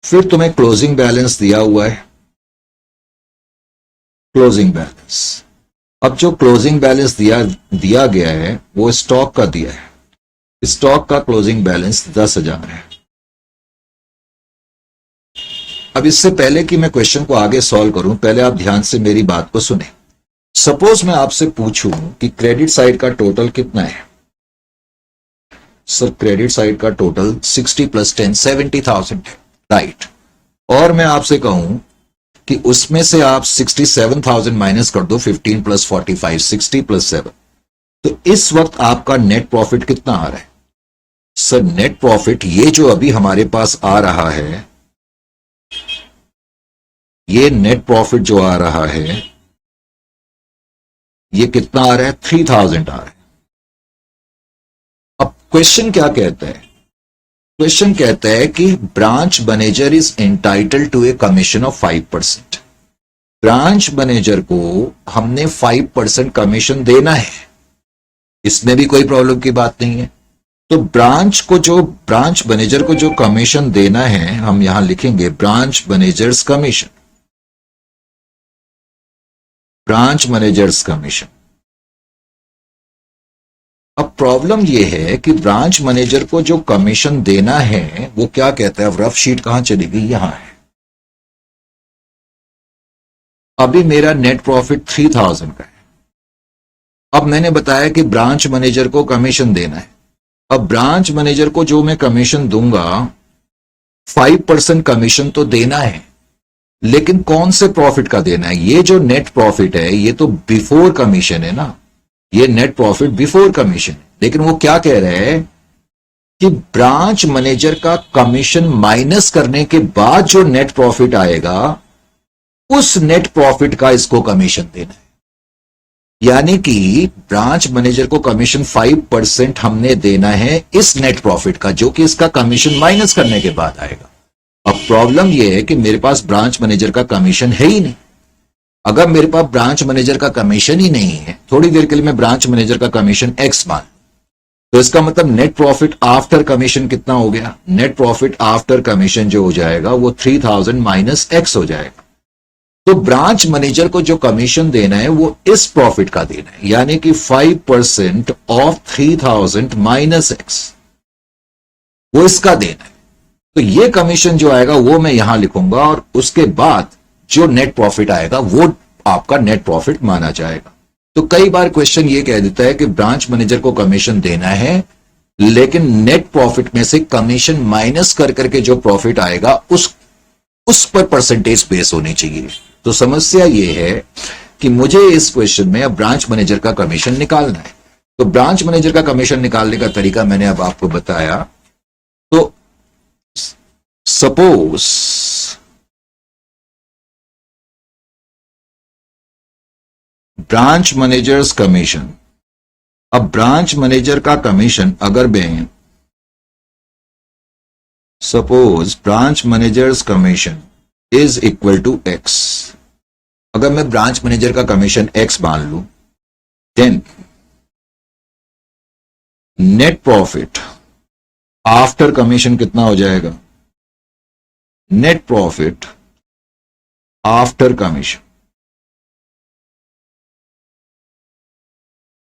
फिर तुम्हें क्लोजिंग बैलेंस दिया हुआ है, क्लोजिंग बैलेंस। अब जो क्लोजिंग बैलेंस दिया गया है वो स्टॉक का दिया है। स्टॉक का क्लोजिंग बैलेंस 10,000 है। अब इससे पहले कि मैं क्वेश्चन को आगे सॉल्व करूं, पहले आप ध्यान से मेरी बात को सुने। सपोज मैं आपसे पूछूं कि क्रेडिट साइड का टोटल कितना है। सर क्रेडिट साइड का टोटल 60 + 10 70,000 है, राइट। और मैं आपसे कहूं कि उसमें से आप 67,000 माइनस कर दो, 15 + 45 60 + 7, तो इस वक्त आपका नेट प्रॉफिट कितना आ रहा है? सर नेट प्रॉफिट ये जो अभी हमारे पास आ रहा है, ये नेट प्रॉफिट जो आ रहा है ये कितना आ रहा है? 3,000 आ रहा है। अब क्वेश्चन क्या कहता है? क्वेश्चन कहता है कि branch manager is entitled to a commission of 5%। Branch manager को हमने 5% कमीशन देना है, इसमें भी कोई प्रॉब्लम की बात नहीं है। तो ब्रांच मैनेजर को जो कमीशन देना है, हम यहां लिखेंगे branch managers commission, branch managers commission. अब प्रॉब्लम यह है कि ब्रांच मैनेजर को जो कमीशन देना है वो क्या कहता है, अब रफ शीट कहां चली गई, यहां है। अभी मेरा नेट प्रॉफिट 3000 का है। अब मैंने बताया कि ब्रांच मैनेजर को कमीशन देना है। अब ब्रांच मैनेजर को जो मैं कमीशन दूंगा 5% कमीशन तो देना है, लेकिन कौन से प्रॉफिट का देना है? ये जो नेट प्रॉफिट है ये तो बिफोर कमीशन है ना, ये नेट प्रॉफिट बिफोर कमीशन है। लेकिन वो क्या कह रहे हैं कि ब्रांच मैनेजर का कमीशन माइनस करने के बाद जो नेट प्रॉफिट आएगा उस नेट प्रॉफिट का इसको कमीशन देना है। यानी कि ब्रांच मैनेजर को कमीशन 5% हमने देना है इस नेट प्रॉफिट का, जो कि इसका कमीशन माइनस करने के बाद आएगा। अब प्रॉब्लम यह है कि मेरे पास ब्रांच मैनेजर का कमीशन है ही नहीं। अगर मेरे पास ब्रांच मैनेजर का कमीशन ही नहीं है, थोड़ी देर के लिए मैं ब्रांच मैनेजर का कमीशन एक्स मान, तो इसका मतलब नेट प्रॉफिट आफ्टर कमीशन कितना हो गया? नेट प्रॉफिट आफ्टर कमीशन जो हो जाएगा वो 3000 माइनस एक्स हो जाएगा। तो ब्रांच मैनेजर को जो कमीशन देना है वो इस प्रॉफिट का देना है, यानी कि 5% ऑफ 3000 माइनस एक्स, वो इसका देना है। तो ये कमीशन जो आएगा वो मैं यहां लिखूंगा और उसके बाद जो नेट प्रॉफिट आएगा वो आपका नेट प्रॉफिट माना जाएगा। तो कई बार क्वेश्चन ये कह देता है कि ब्रांच मैनेजर को कमीशन देना है, लेकिन नेट प्रॉफिट में से कमीशन माइनस कर करके जो प्रॉफिट आएगा उस पर परसेंटेज बेस होनी चाहिए। तो समस्या यह है कि मुझे इस क्वेश्चन में अब ब्रांच मैनेजर का कमीशन निकालना है। तो ब्रांच मैनेजर का कमीशन निकालने का तरीका मैंने अब आपको बताया। तो सपोज ब्रांच मैनेजर्स कमीशन, अब ब्रांच मैनेजर का कमीशन अगर मैं suppose branch managers commission is equal to X, अगर मैं ब्रांच मैनेजर का कमीशन एक्स मान लूं, then net profit after commission कितना हो जाएगा? Net profit after commission,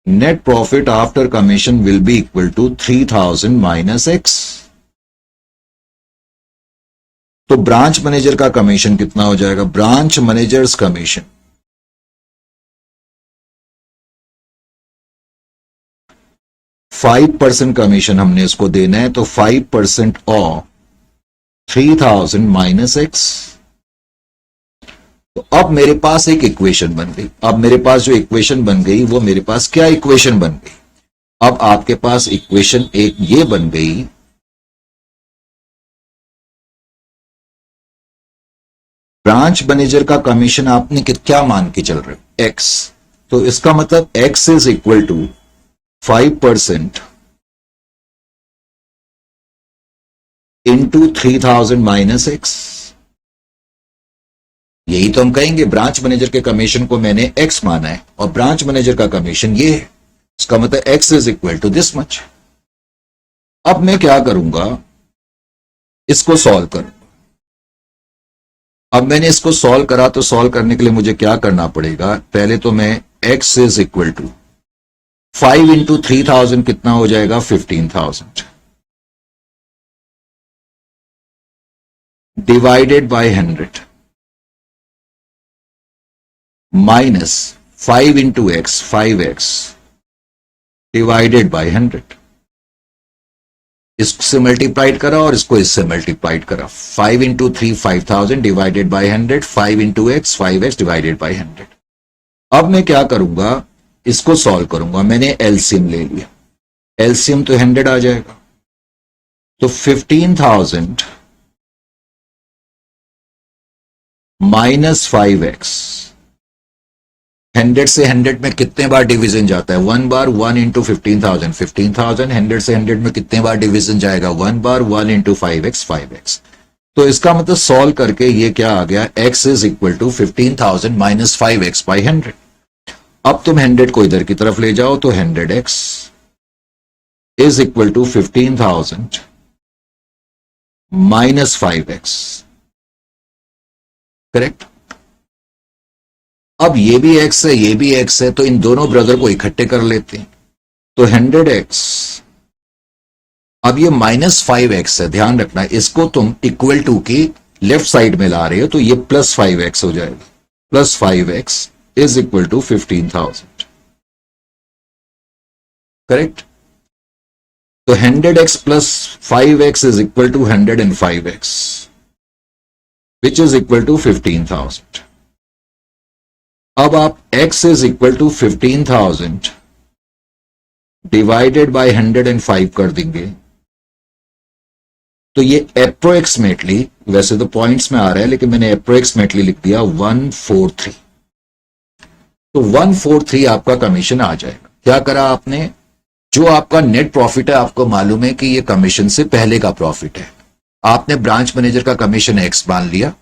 net profit after commission will be equal to 3000 minus x। तो ब्रांच मैनेजर का कमीशन कितना हो जाएगा? ब्रांच मैनेजर्स कमीशन 5% कमीशन हमने इसको देना है, तो 5% ऑफ 3000 माइनस एक्स। तो अब मेरे पास एक इक्वेशन बन गई। अब मेरे पास जो इक्वेशन बन गई वो मेरे पास क्या इक्वेशन बन गई? अब आपके पास इक्वेशन एक ये बन गई, ब्रांच मैनेजर का कमीशन आपने क्या मान के चल रहे हो? एक्स। तो इसका मतलब X is equal to 5% into 3000 minus X. यही तो हम कहेंगे, ब्रांच मैनेजर के कमीशन को मैंने एक्स माना है और ब्रांच मैनेजर का कमीशन ये है, इसका मतलब X is equal to this much. अब मैं क्या करूंगा, इसको सॉल्व करूंगा। अब मैंने इसको सॉल्व करा, तो सॉल्व करने के लिए मुझे क्या करना पड़ेगा? पहले तो मैं X is equal to 5 into 3000 कितना हो जाएगा? 15000 divided by 100 minus 5 into X 5x divided by 100। इससे मल्टीप्लाइड करा और इसको इससे मल्टीप्लाइड करा। 5 into 3 5000 divided by 100, 5 into X 5x divided by 100। अब मैं क्या करूंगा, इसको सॉल्व करूंगा। मैंने एलसीएम ले लिया, एलसीएम तो 100 आ जाएगा। तो 15000 माइनस 5x, 100 से 100 में कितने बार डिवीजन जाता है? 1 बार। 1 इंटू 15000 15000, 100 से 100 में कितने बार डिवीजन जाएगा? 1 बार। 1 इंटू 5x 5x। तो इसका मतलब सॉल्व करके ये क्या आ गया? x is equal to 15000 minus 5x by 100। अब तुम 100 को इधर की तरफ ले जाओ तो 100x is equal to 15000 minus 5x। Correct. अब ये भी x है, ये भी x है, तो इन दोनों ब्रदर को इकट्ठे कर लेते हैं। तो 100x, अब ये -5x है, ध्यान रखना, इसको तुम इक्वल टू की लेफ्ट साइड में ला रहे हो तो ये +5x हो जाएगा। +5x is equal to 15,000, correct. तो 100x plus 5x is equal to 105x, which is equal to 15,000. अब आप x is equal to 15,000 divided by 105 कर देंगे, तो ये अप्रोक्सीमेटली, वैसे तो पॉइंट्स में आ रहा है लेकिन मैंने अप्रोक्सीमेटली लिख दिया 143। तो 143 आपका कमीशन आ जाएगा। क्या करा आपने, जो आपका नेट प्रॉफिट है आपको मालूम है कि ये कमीशन से पहले का प्रॉफिट है, आपने ब्रांच मैनेजर का कमीशन x मान लिया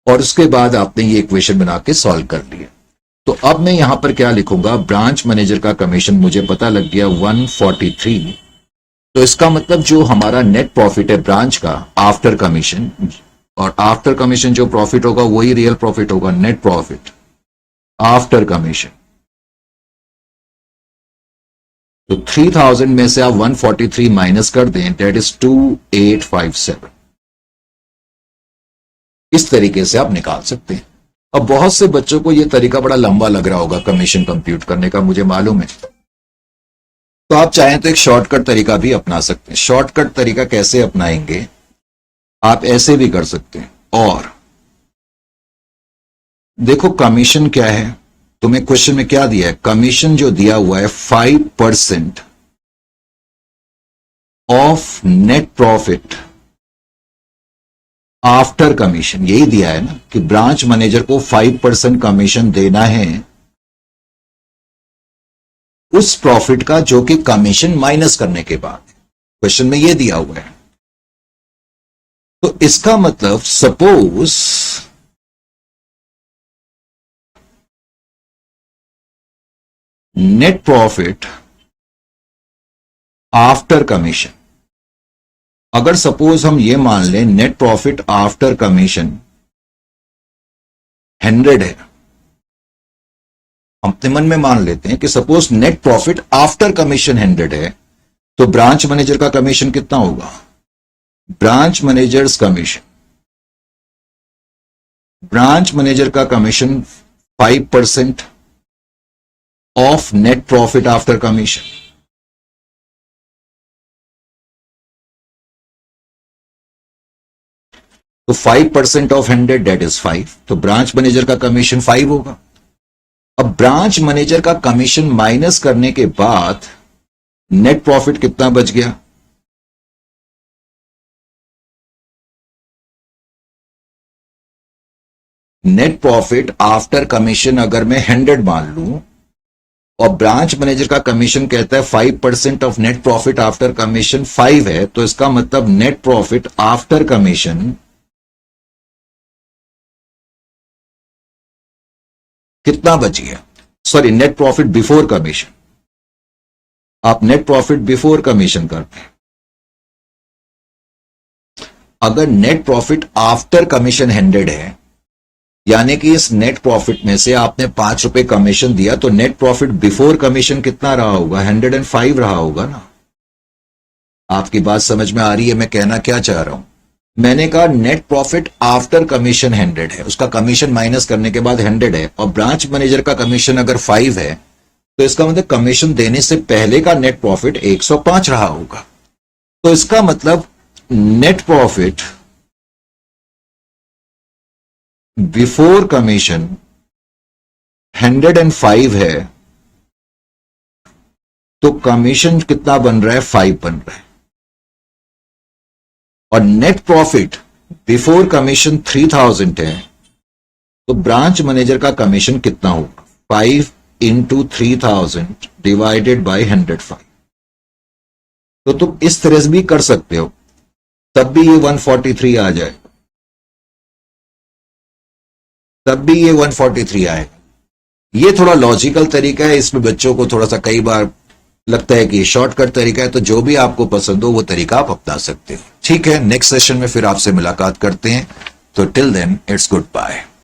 और उसके बाद आपने ये इक्वेशन बना के सॉल्व कर लिया। तो अब मैं यहां पर क्या लिखूंगा, ब्रांच मैनेजर का कमीशन मुझे पता लग गया 143, तो इसका मतलब जो हमारा नेट प्रॉफिट है ब्रांच का आफ्टर कमीशन, और आफ्टर कमीशन जो प्रॉफिट होगा वही रियल प्रॉफिट होगा, नेट प्रॉफिट आफ्टर कमीशन। तो 3000 में से आप 143 माइनस कर दें, दैट इज 2857। इस तरीके से आप निकाल सकते हैं। अब बहुत से बच्चों को यह तरीका बड़ा लंबा लग रहा होगा कमीशन कंप्यूट करने का, मुझे मालूम है, तो आप चाहें तो एक शॉर्टकट तरीका भी अपना सकते हैं। शॉर्टकट तरीका कैसे अपनाएंगे, आप ऐसे भी कर सकते हैं। और देखो कमीशन क्या है, तुम्हें क्वेश्चन में क्या दिया है, कमीशन जो दिया हुआ है 5% of net profit after commission, यही दिया है ना कि ब्रांच मैनेजर को 5% कमीशन देना है उस प्रॉफिट का जो कि कमीशन माइनस करने के बाद, क्वेश्चन में यह दिया हुआ है। तो इसका मतलब suppose net profit after commission, अगर सपोज हम ये मान लें नेट प्रॉफिट आफ्टर कमीशन 100 है, हम अपने मन में मान लेते हैं कि suppose net profit after commission 100 है, तो ब्रांच मैनेजर का कमीशन कितना होगा, branch managers commission, branch manager का commission 5% of net profit after commission. तो 5% ऑफ 100 दैट इज 5, तो ब्रांच मैनेजर का कमीशन 5 होगा। अब ब्रांच मैनेजर का कमीशन माइनस करने के बाद नेट प्रॉफिट कितना बच गया, नेट प्रॉफिट आफ्टर कमीशन अगर मैं 100 मान लूं और ब्रांच मैनेजर का कमीशन कहता है 5% of net profit after commission 5 है, तो इसका मतलब नेट प्रॉफिट आफ्टर कमीशन कितना बच गया, sorry net profit before commission, आप नेट प्रॉफिट बिफोर कमीशन करते हैं। अगर नेट प्रॉफिट आफ्टर कमीशन 100 है, यानी कि इस नेट प्रॉफिट में से आपने 5 रुपए कमीशन दिया, तो नेट प्रॉफिट बिफोर कमीशन कितना रहा होगा, 105 रहा होगा ना। आपकी बात समझ में आ रही है मैं कहना क्या चाह रहा हूं। मैंने कहा नेट प्रॉफिट आफ्टर कमीशन 100 है, उसका कमीशन माइनस करने के बाद 100 है, और ब्रांच मैनेजर का कमीशन अगर 5 है, तो इसका मतलब कमीशन देने से पहले का नेट प्रॉफिट 105 रहा होगा। तो इसका मतलब नेट प्रॉफिट बिफोर कमीशन 105 है, तो कमीशन कितना बन रहा है, 5 बन रहा है। और नेट प्रॉफिट बिफोर कमीशन 3000 है, तो ब्रांच मैनेजर का कमीशन कितना होगा, 5 इंटू 3000 डिवाइडेड बाई 105। तो तुम इस तरह से भी कर सकते हो, तब भी ये 143 आ जाए, तब भी ये 143 आएगा। ये थोड़ा लॉजिकल तरीका है, इसमें बच्चों को थोड़ा सा कई बार लगता है कि शॉर्टकट तरीका है, तो जो भी आपको पसंद हो वो तरीका आप अपना सकते हो। ठीक है, नेक्स्ट सेशन में फिर आपसे मुलाकात करते हैं, तो till then it's good bye.